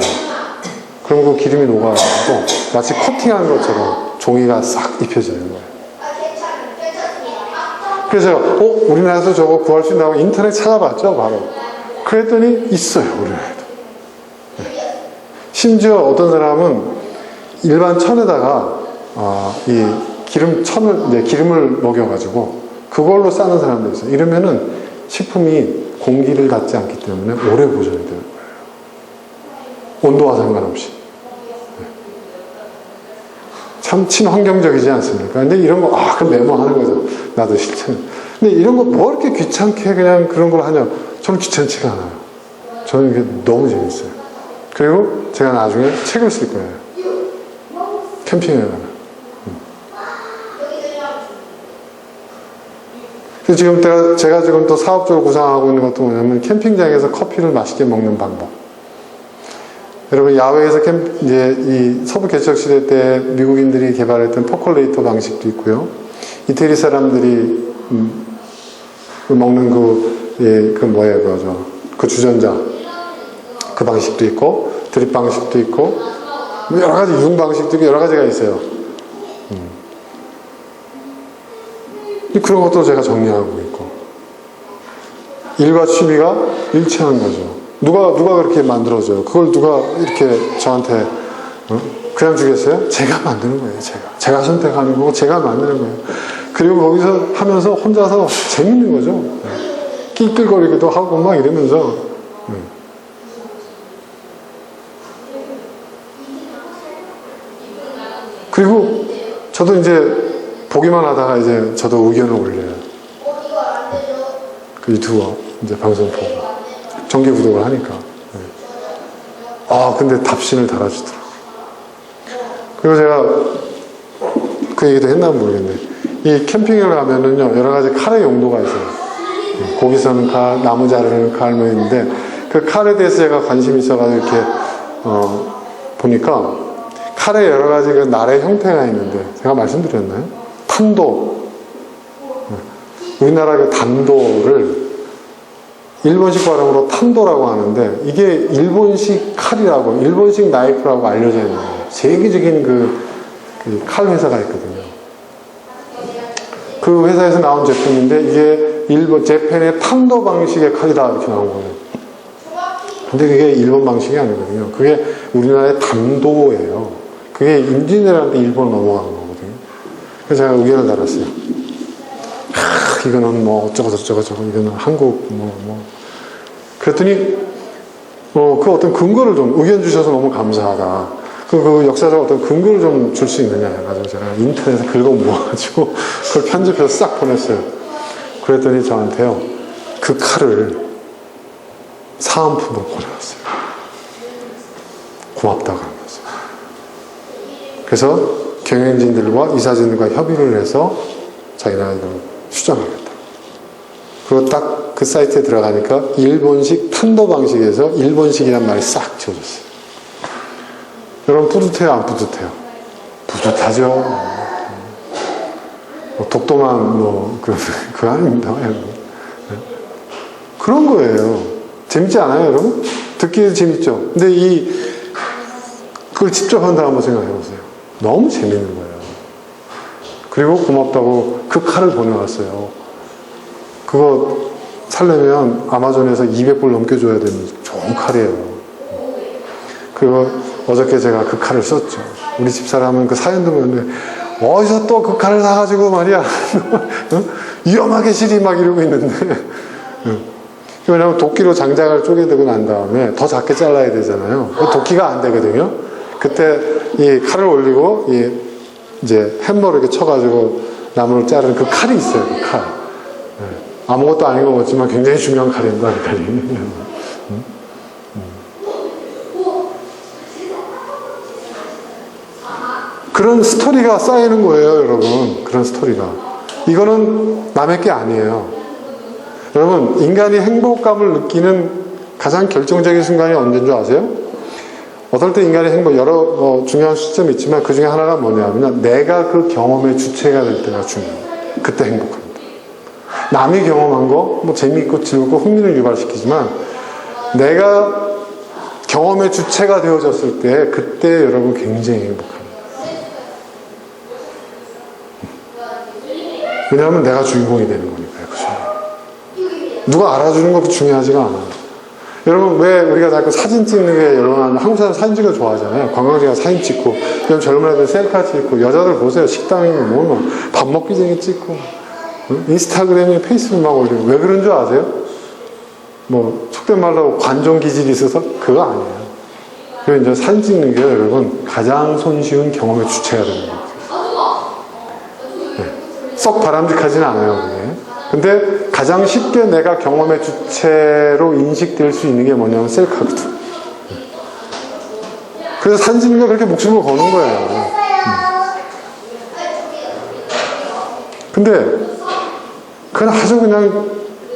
그럼 그 기름이 녹아가지고 마치 코팅한 것처럼 종이가 싹 입혀지는 거예요. 그래서 우리나라에서 저거 구할 수 있다고 인터넷 찾아봤죠, 바로. 그랬더니 있어요, 우리나라에도. 네. 심지어 어떤 사람은 일반 천에다가 이 기름을 녹여가지고 그걸로 싸는 사람도 있어요. 이러면은 식품이 공기를 닿지 않기 때문에 오래 보존이 되는 거예요. 온도와 상관없이. 네. 참 친환경적이지 않습니까? 근데 이런 거, 그럼 메모하는 거죠. 나도 실천. 근데 이런 거 뭐 이렇게 귀찮게 그냥 그런 걸 하냐? 저는 귀찮지가 않아요. 저는 이게 너무 재밌어요. 그리고 제가 나중에 책을 쓸 거예요. 캠핑에다가. 지금 제가 지금 또 사업적으로 구상하고 있는 것도 뭐냐면 캠핑장에서 커피를 맛있게 먹는 방법. 여러분 야외에서 이제 이 서부 개척 시대 때 미국인들이 개발했던 퍼콜레이터 방식도 있고요. 이태리 사람들이 먹는 그 주전자 그 방식도 있고 드립 방식도 있고 여러 가지 융 방식도 있고 여러 가지가 있어요. 그런 것도 제가 정리하고 있고 일과 취미가 일치하는 거죠. 누가 그렇게 만들어줘요? 그걸 누가 이렇게 저한테 그냥 주겠어요? 제가 만드는 거예요. 제가 선택하는 거고 제가 만드는 거예요. 그리고 거기서 하면서 혼자서 재밌는 거죠. 낄낄거리기도 하고 막 이러면서 그리고 저도 이제 보기만 하다가 이제 저도 의견을 올려요. 그 유튜버 이제 방송 보고 정기 구독을 하니까. 근데 답신을 달아주더라고요. 그리고 제가 그 얘기도 했나 모르겠네. 이 캠핑을 가면은요 여러 가지 칼의 용도가 있어요. 고기 써는 칼, 나무 자르는 칼 뭐 있는데 그 칼에 대해서 제가 관심이 있어가지고 이렇게 보니까 칼에 여러 가지 그 날의 형태가 있는데 제가 말씀드렸나요? 탄도. 우리나라 그 단도를 일본식 발음으로 탄도라고 하는데 이게 일본식 칼이라고 일본식 나이프라고 알려져 있는 거예요. 세계적인 그 칼 회사가 있거든요. 그 회사에서 나온 제품인데 이게 재팬의 탄도 방식의 칼이다 이렇게 나온 거예요. 근데 그게 일본 방식이 아니거든요. 그게 우리나라의 단도예요. 그게 임진왜란 때 일본 넘어간 거거든요. 그래서 제가 의견을 달았어요. 이거는 뭐 어쩌고 저쩌고 이거는 한국 그랬더니 그 어떤 근거를 좀, 의견 주셔서 너무 감사하다. 그 역사적 어떤 근거를 좀 줄 수 있느냐 해가지고 제가 인터넷에 긁어 모아가지고 그걸 편집해서 싹 보냈어요. 그랬더니 저한테요, 그 칼을 사은품으로 보내왔어요. 고맙다고 하면서. 그래서 경영진들과 이사진들과 협의를 해서 자기네가 이걸 수정하겠다. 그리고 딱 그 사이트에 들어가니까 일본식 탄도 방식에서 일본식이란 말이 싹 지워졌어요. 여러분 뿌듯해요, 안 뿌듯해요? 뿌듯하죠. 독도만 그거 아닙니다. 그런 거예요. 재밌지 않아요, 여러분? 듣기도 재밌죠. 근데 그걸 직접 한다 한번 생각해 보세요. 너무 재밌는 거예요. 그리고 고맙다고 그 칼을 보내왔어요. 그거 살려면 아마존에서 200불 넘게 줘야 되는 좋은 칼이에요. 그리고 어저께 제가 그 칼을 썼죠. 우리 집사람은 그 사연 듣는데 어디서 또 그 칼을 사가지고 말이야 위험하게 실이 막 이러고 있는데 왜냐면 도끼로 장작을 쪼개두고 난 다음에 더 작게 잘라야 되잖아요. 도끼가 안 되거든요. 그때 이 칼을 올리고 이제 햄머를 이렇게 쳐가지고 나무를 자르는 그 칼이 있어요. 그 칼. 아무것도 아닌 것 같지만 굉장히 중요한 칼입니다. 그 칼이. 그런 스토리가 쌓이는 거예요, 여러분. 그런 스토리가. 이거는 남의 게 아니에요. 여러분, 인간이 행복감을 느끼는 가장 결정적인 순간이 언제인 줄 아세요? 어떨 때 인간의 행복, 여러 중요한 시점이 있지만 그 중에 하나가 뭐냐면 내가 그 경험의 주체가 될 때가 중요해요. 그때 행복합니다. 남이 경험한 거, 재미있고 즐겁고 흥미를 유발시키지만 내가 경험의 주체가 되어졌을 때 그때 여러분 굉장히 행복합니다. 왜냐하면 내가 주인공이 되는 거니까요. 그죠? 누가 알아주는 것도 중요하지가 않아요. 여러분, 왜 우리가 자꾸 사진 찍는 게 여러분, 한국 사람 사진 찍어 좋아하잖아요. 관광지 가서 사진 찍고, 그냥 젊은 애들 셀카 찍고, 여자들 보세요. 식당에 밥 먹기 전에 찍고, 인스타그램에 페이스북 막 올리고. 왜 그런 줄 아세요? 속된 말로 관종 기질이 있어서 그거 아니에요. 그래서 이제 사진 찍는 게 여러분, 가장 손쉬운 경험의 주체가 되는 거예요. 썩 바람직하진 않아요, 그게. 근데 가장 쉽게 내가 경험의 주체로 인식될 수 있는 게 뭐냐면 셀카거든. 그래서 사진 찍는 게 그렇게 목숨을 거는 거예요. 근데 그건 아주 그냥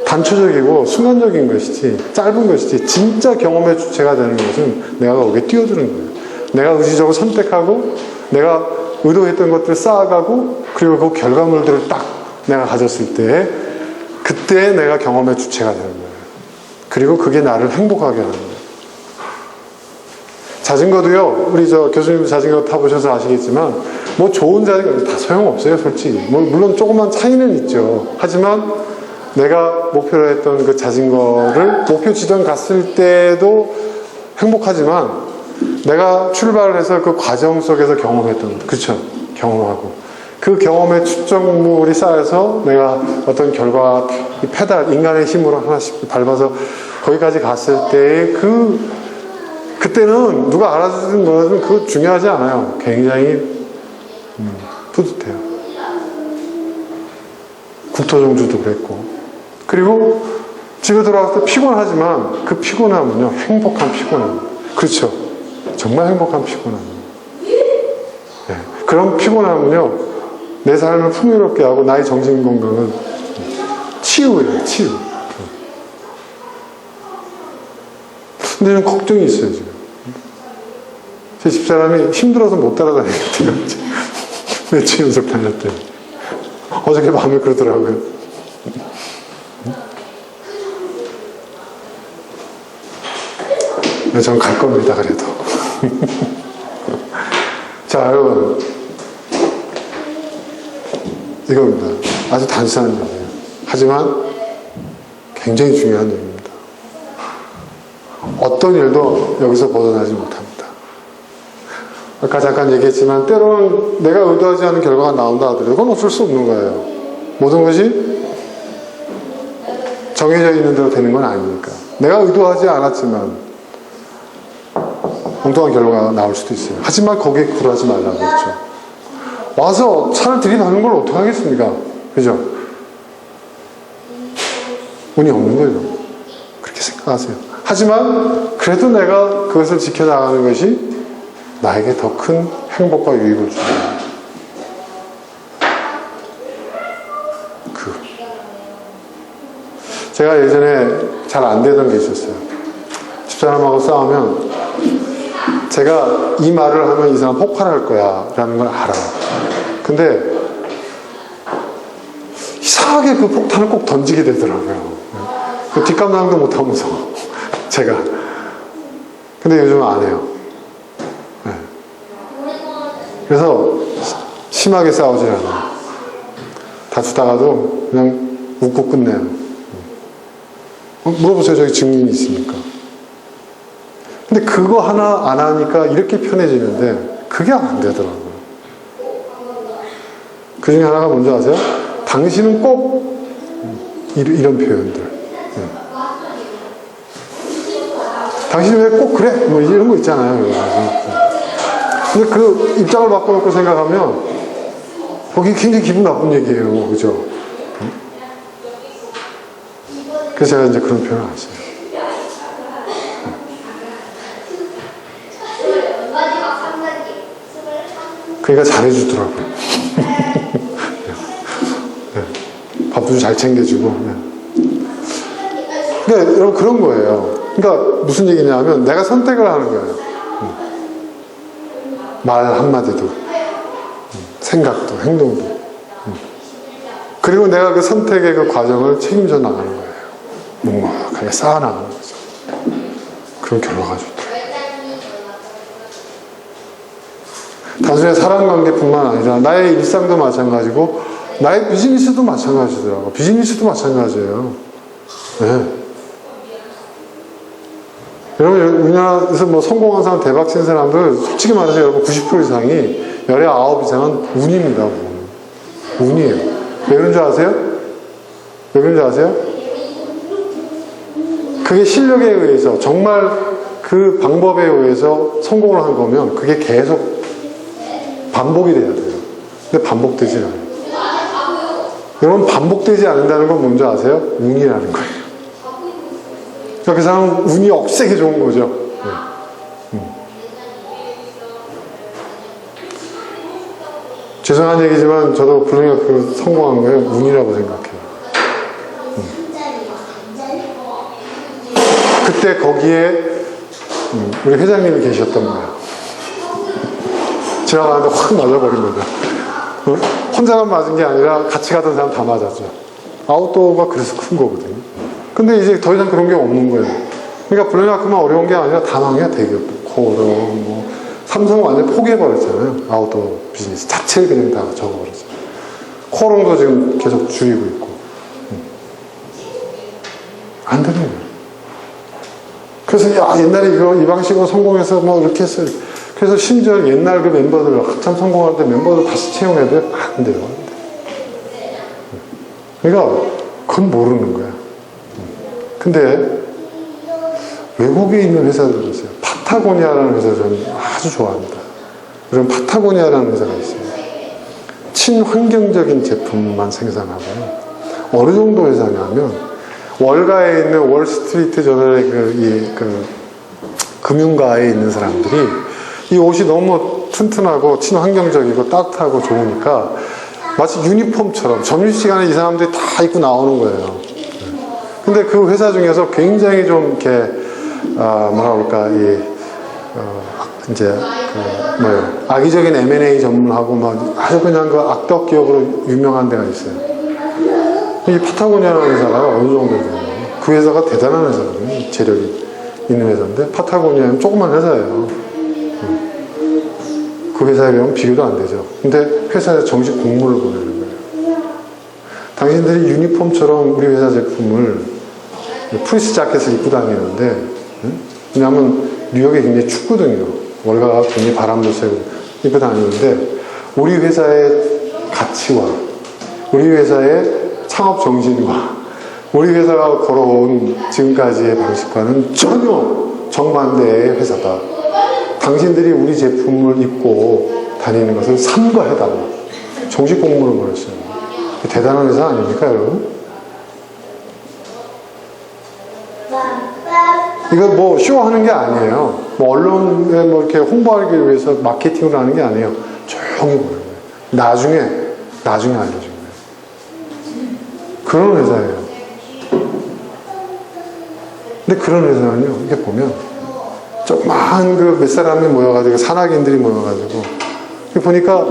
단초적이고 순간적인 것이지, 짧은 것이지, 진짜 경험의 주체가 되는 것은 내가 거기에 뛰어드는 거예요. 내가 의지적으로 선택하고 내가 의도했던 것들을 쌓아가고 그리고 그 결과물들을 딱 내가 가졌을 때 그때 내가 경험의 주체가 되는 거예요. 그리고 그게 나를 행복하게 하는 거예요. 자전거도요, 우리 교수님 자전거 타보셔서 아시겠지만 좋은 자전거 다 소용없어요, 솔직히. 물론 조그만 차이는 있죠. 하지만 내가 목표로 했던 그 자전거를 목표 지점 갔을 때도 행복하지만 내가 출발을 해서 그 과정 속에서 경험했던 것, 그쵸? 경험하고 그 경험의 축적물이 쌓여서 내가 어떤 결과, 이 페달, 인간의 힘으로 하나씩 밟아서 거기까지 갔을 때의 그때는 누가 알아주든 뭐라든 그거 중요하지 않아요. 굉장히 뿌듯해요. 국토종주도 그랬고. 그리고 집에 돌아갈 때 피곤하지만 그 피곤함은요, 행복한 피곤함. 그렇죠? 정말 행복한 피곤함. 네. 그런 피곤함은요, 내 삶을 풍요롭게 하고 나의 정신 건강은 치유예요, 치유. 근데 좀 걱정이 있어요, 지금. 제 집사람이 힘들어서 못 따라다니겠대요. 며칠 연속 다녔대요. 어저께 밤에 그러더라고요. 전 갈 겁니다, 그래도. 자, 여러분. 이겁니다. 아주 단순한 얘기예요. 하지만 굉장히 중요한 얘기입니다. 어떤 일도 여기서 벗어나지 못합니다. 아까 잠깐 얘기했지만 때로는 내가 의도하지 않은 결과가 나온다 하더라도 그건 어쩔 수 없는 거예요. 모든 것이 정해져 있는 대로 되는 건 아니니까. 내가 의도하지 않았지만 엉뚱한 결과가 나올 수도 있어요. 하지만 거기에 굴하지 말라고 했죠. 와서 차를 들이받는 걸 어떻게 하겠습니까? 그죠? 운이 없는 거예요. 그렇게 생각하세요. 하지만 그래도 내가 그것을 지켜나가는 것이 나에게 더 큰 행복과 유익을 줍니다. 제가 예전에 잘 안 되던 게 있었어요. 집사람하고 싸우면 제가 이 말을 하면 이 사람 폭발할 거야 라는 걸 알아요. 근데 이상하게 그 폭탄을 꼭 던지게 되더라고요. 그 뒷감당도 못하면서 제가. 근데 요즘은 안 해요. 네. 그래서 심하게 싸우질 않아요. 다투다가도 그냥 웃고 끝내요. 물어보세요. 저기 증인이 있으니까. 근데 그거 하나 안 하니까 이렇게 편해지는데 그게 안 되더라고요. 그 중에 하나가 뭔지 아세요? 당신은 꼭 이런 표현들. 네. 당신이 왜 꼭 그래? 뭐 이런 거 있잖아요. 근데 그 입장을 바꿔놓고 생각하면 거기 굉장히 기분 나쁜 얘기예요. 그죠? 그래서 제가 이제 그런 표현을 안 써요. 그러니까 잘해주더라고요. 네. 밥도 잘 챙겨주고. 네. 그러니까 여러분 그런 거예요. 그러니까 무슨 얘기냐면 내가 선택을 하는 거예요. 말 한마디도, 생각도, 행동도. 그리고 내가 그 선택의 그 과정을 책임져 나가는 거예요. 묵묵하게 쌓아나가는 거죠. 그런 결과가 좋다. 단순히 사람관계뿐만 아니라 나의 일상도 마찬가지고 나의 비즈니스도 마찬가지더라고요. 비즈니스도 마찬가지예요. 네. 여러분 우리나라에서 뭐 성공한 사람 대박 친 사람들 솔직히 말해서 여러분 90% 이상이 열의 9 이상은 운입니다. 운이에요. 왜 그런 줄 아세요? 왜 그런 줄 아세요? 그게 실력에 의해서 정말 그 방법에 의해서 성공을 한 거면 그게 계속 반복이 돼야 돼요. 근데 반복되지 않아요. 여러분 반복되지 않는다는 건 뭔지 아세요? 운이라는 거예요. 그러니까 그 사람은 운이 억세게 좋은 거죠. 죄송한 얘기지만 저도 불행하게 그 성공한 거예요. 운이라고 생각해요. 그때 거기에 우리 회장님이 계셨던 거예요. 지나가는데 확 맞아버린 거죠. 혼자만 맞은 게 아니라 같이 가던 사람 다 맞았죠. 아웃도어가 그래서 큰 거거든요. 근데 이제 더 이상 그런 게 없는 거예요. 그러니까 블랙마크만 어려운 게 아니라 다 망해요. 대기업, 코오롱, 뭐 삼성은 완전 포기해버렸잖아요. 아웃도어 비즈니스 자체를 그냥 다 적어버렸어요. 코오롱도 지금 계속 줄이고 있고. 안 되는 거예요. 그래서 야 옛날에 이 방식으로 성공해서 뭐 이렇게 했어요. 그래서 심지어 옛날 그 멤버들 한참 성공할 때 멤버들 다시 채용해야 돼? 안 돼요. 그러니까 그건 모르는 거야. 근데 외국에 있는 회사들 보세요. 파타고니아라는 회사를 저는 아주 좋아합니다. 그럼 파타고니아라는 회사가 있습니다. 친환경적인 제품만 생산하고요. 어느 정도 회사냐면 월가에 있는 월스트리트 저널의 금융가에 있는 사람들이 이 옷이 너무 튼튼하고 친환경적이고 따뜻하고 좋으니까 마치 유니폼처럼 점심시간에 이 사람들이 다 입고 나오는 거예요. 근데 그 회사 중에서 굉장히 좀 이렇게 악의적인 M&A 전문하고 막 아주 그냥 그 악덕 기업으로 유명한 데가 있어요. 이 파타고니아라는 회사가 어느 정도 되나요? 그 회사가 대단한 회사거든요. 재력이 있는 회사인데 파타고니아는 조그만 회사예요. 그 회사에 비하면 비교도 안 되죠. 근데 회사에 정식 공문을 보내는 거예요. 당신들이 유니폼처럼 우리 회사 제품을 프리스 자켓을 입고 다니는데, 왜냐하면 뉴욕이 굉장히 춥거든요. 월가가 굉장히 바람도 세고 입고 다니는데 우리 회사의 가치와 우리 회사의 창업 정신과 우리 회사가 걸어온 지금까지의 방식과는 전혀 정반대의 회사다. 당신들이 우리 제품을 입고 다니는 것을 삼가해달라. 정식 공문을 보냈어요. 대단한 회사 아닙니까, 여러분? 이거 뭐 쇼하는 게 아니에요. 뭐 언론에 뭐 이렇게 홍보하기 위해서 마케팅을 하는 게 아니에요. 조용히 보는 거예요. 나중에 알려준 거예요. 그런 회사예요. 근데 그런 회사는요, 이렇게 보면 조그마한 그 몇 사람이 모여가지고, 산악인들이 모여가지고, 보니까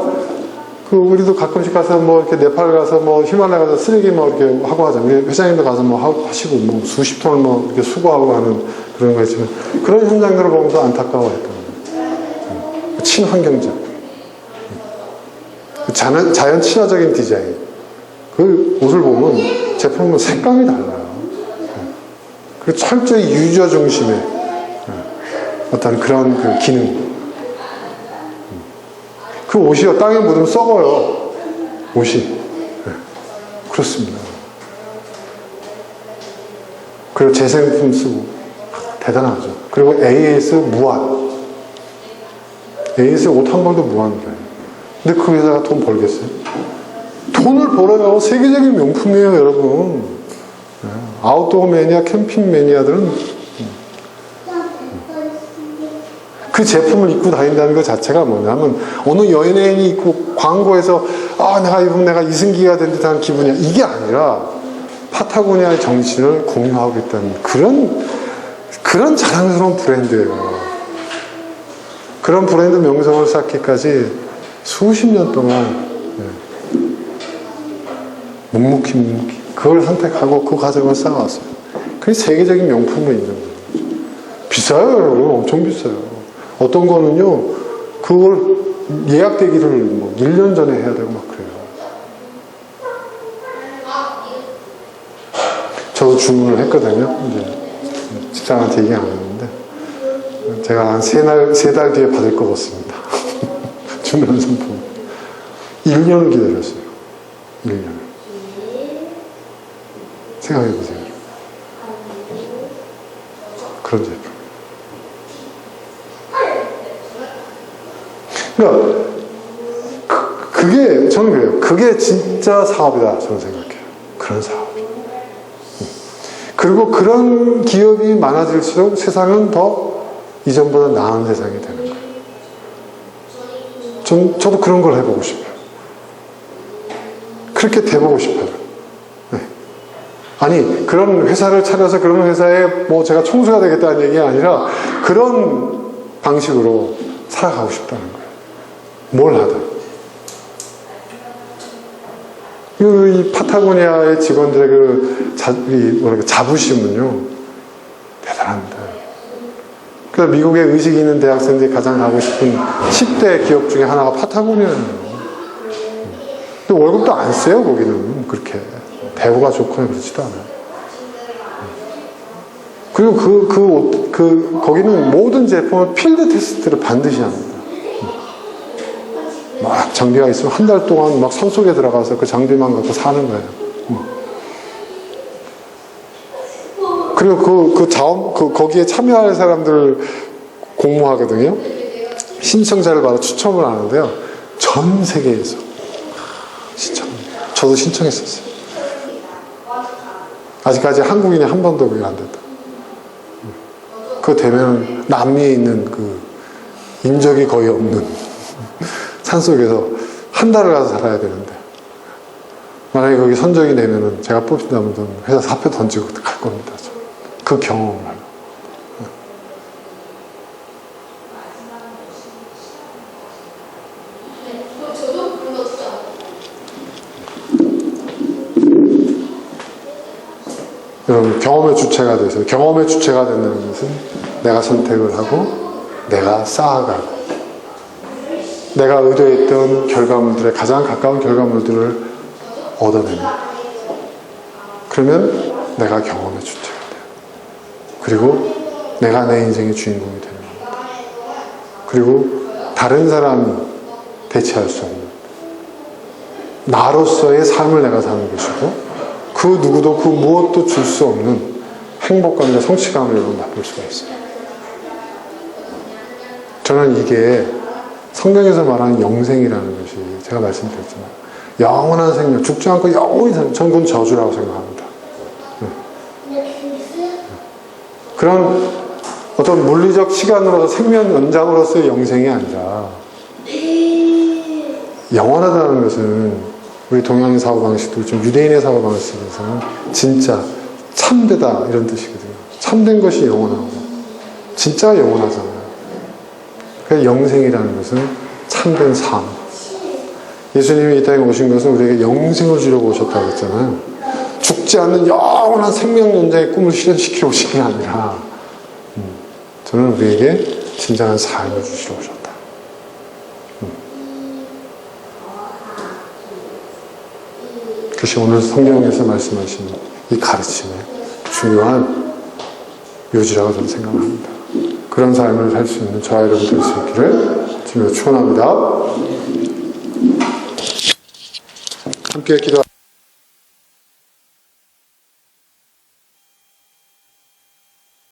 그 우리도 가끔씩 가서 뭐 이렇게 네팔 가서 뭐 히말라야 가서 쓰레기 뭐 이렇게 하고 하잖아요. 회장님도 가서 뭐 하시고 뭐 수십 톤을 뭐 이렇게 수거하고 하는 그런 거 있지만, 그런 현장들을 보면서 안타까워했던 거예요. 친환경적, 자연 친화적인 디자인. 그 옷을 보면 제품은 색감이 달라요. 그리고 철저히 유저 중심의 어떤 그런 그 기능. 그 옷이요, 땅에 묻으면 썩어요. 옷이. 그렇습니다. 그리고 재생품 쓰고. 대단하죠. 그리고 AS 무한. AS 옷 한 벌도 무한이래요. 근데 그 회사가 돈 벌겠어요? 돈을 벌어요. 세계적인 명품이에요, 여러분. 아웃도어 매니아, 캠핑 매니아들은 그 제품을 입고 다닌다는 것 자체가 뭐냐면, 어느 연예인이 입고 광고에서 내가 입으면 내가 이승기가 된 듯한 기분이야, 이게 아니라 파타고니아의 정신을 공유하고 있다는 그런 자랑스러운 브랜드예요. 그런 브랜드 명성을 쌓기까지 수십 년 동안 묵묵히 그걸 선택하고 그 과정을 쌓아왔어요. 그게 세계적인 명품을 있는 거예요. 비싸요, 여러분. 엄청 비싸요. 어떤 거는요, 그걸 예약되기를 뭐 1년 전에 해야 되고 막 그래요. 저도 주문을 했거든요. 이제 직장한테 얘기 안 했는데, 제가 한 세 달 뒤에 받을 것 같습니다. 주문 상품. 1년을 기다렸어요. 1년. 생각해보세요. 그런 제품. 그러니까 그게 저는 그래요. 그게 진짜 사업이다 저는 생각해요. 그런 사업이. 그리고 그런 기업이 많아질수록 세상은 더 이전보다 나은 세상이 되는 거예요. 저도 그런 걸 해보고 싶어요. 그렇게 돼보고 싶어요. 네. 아니, 그런 회사를 차려서 그런 회사에 뭐 제가 총수가 되겠다는 얘기가 아니라 그런 방식으로 살아가고 싶다는 거예요. 뭘 하든. 이 파타고니아의 직원들의 자부심은요, 대단합니다. 그래서 미국의 의식 있는 대학생들이 가장 가고 싶은 10대 기업 중에 하나가 파타고니아예요. 근데 월급도 안 세요, 거기는. 그렇게. 대우가 좋거나 그렇지도 않아요. 그리고 거기는 모든 제품을 필드 테스트를 반드시 합니다. 막 장비가 있으면 한 달 동안 막 산속에 들어가서 그 장비만 갖고 사는 거예요. 그리고 거기에 참여할 사람들을 공모하거든요. 신청자를 받아 추첨을 하는데요. 전 세계에서 저도 신청했었어요. 아직까지 한국인이 한 번도 그게 안 됐다. 그거 되면 남미에 있는 그 인적이 거의 없는 산속에서 한 달을 가서 살아야 되는데, 만약에 거기 선정이 되면은 제가 뽑힌다면 회사 사표 던지고 갈 겁니다. 그 경험을 하고. 여러분, 경험의 주체가 되세요. 경험의 주체가 된다는 것은 내가 선택을 하고 내가 쌓아가고 내가 의도했던 결과물들의 가장 가까운 결과물들을 얻어냅니다. 그러면 내가 경험의 주체가 돼요. 그리고 내가 내 인생의 주인공이 되는 겁니다. 그리고 다른 사람이 대체할 수 없는 나로서의 삶을 내가 사는 것이고, 그 누구도 그 무엇도 줄 수 없는 행복감과 성취감을 여러분 맛볼 수가 있어요. 저는 이게 성경에서 말하는 영생이라는 것이 제가 말씀드렸잖아요. 영원한 생명, 죽지 않고 영원히 사는, 저는 그건 저주라고 생각합니다. 그런 어떤 물리적 시간으로서 생명 연장으로서의 영생이 아니라 영원하다는 것은 우리 동양의 사고방식도 좀 유대인의 사고방식에서는 진짜 참되다 이런 뜻이거든요. 참된 것이 영원하고 진짜 영원하잖아요. 그래서 영생이라는 것은 참된 삶. 예수님이 이 땅에 오신 것은 우리에게 영생을 주려고 오셨다고 했잖아요. 죽지 않는 영원한 생명 연장의 꿈을 실현시키러 오신 게 아니라 저는 우리에게 진정한 삶을 주시러 오셨다. 그것이 오늘 성경에서 말씀하신 이 가르침의 중요한 요지라고 저는 생각합니다. 그런 삶을 살 수 있는 저와 여러분 될 수 있기를 주님으로 축원합니다. 함께 기도.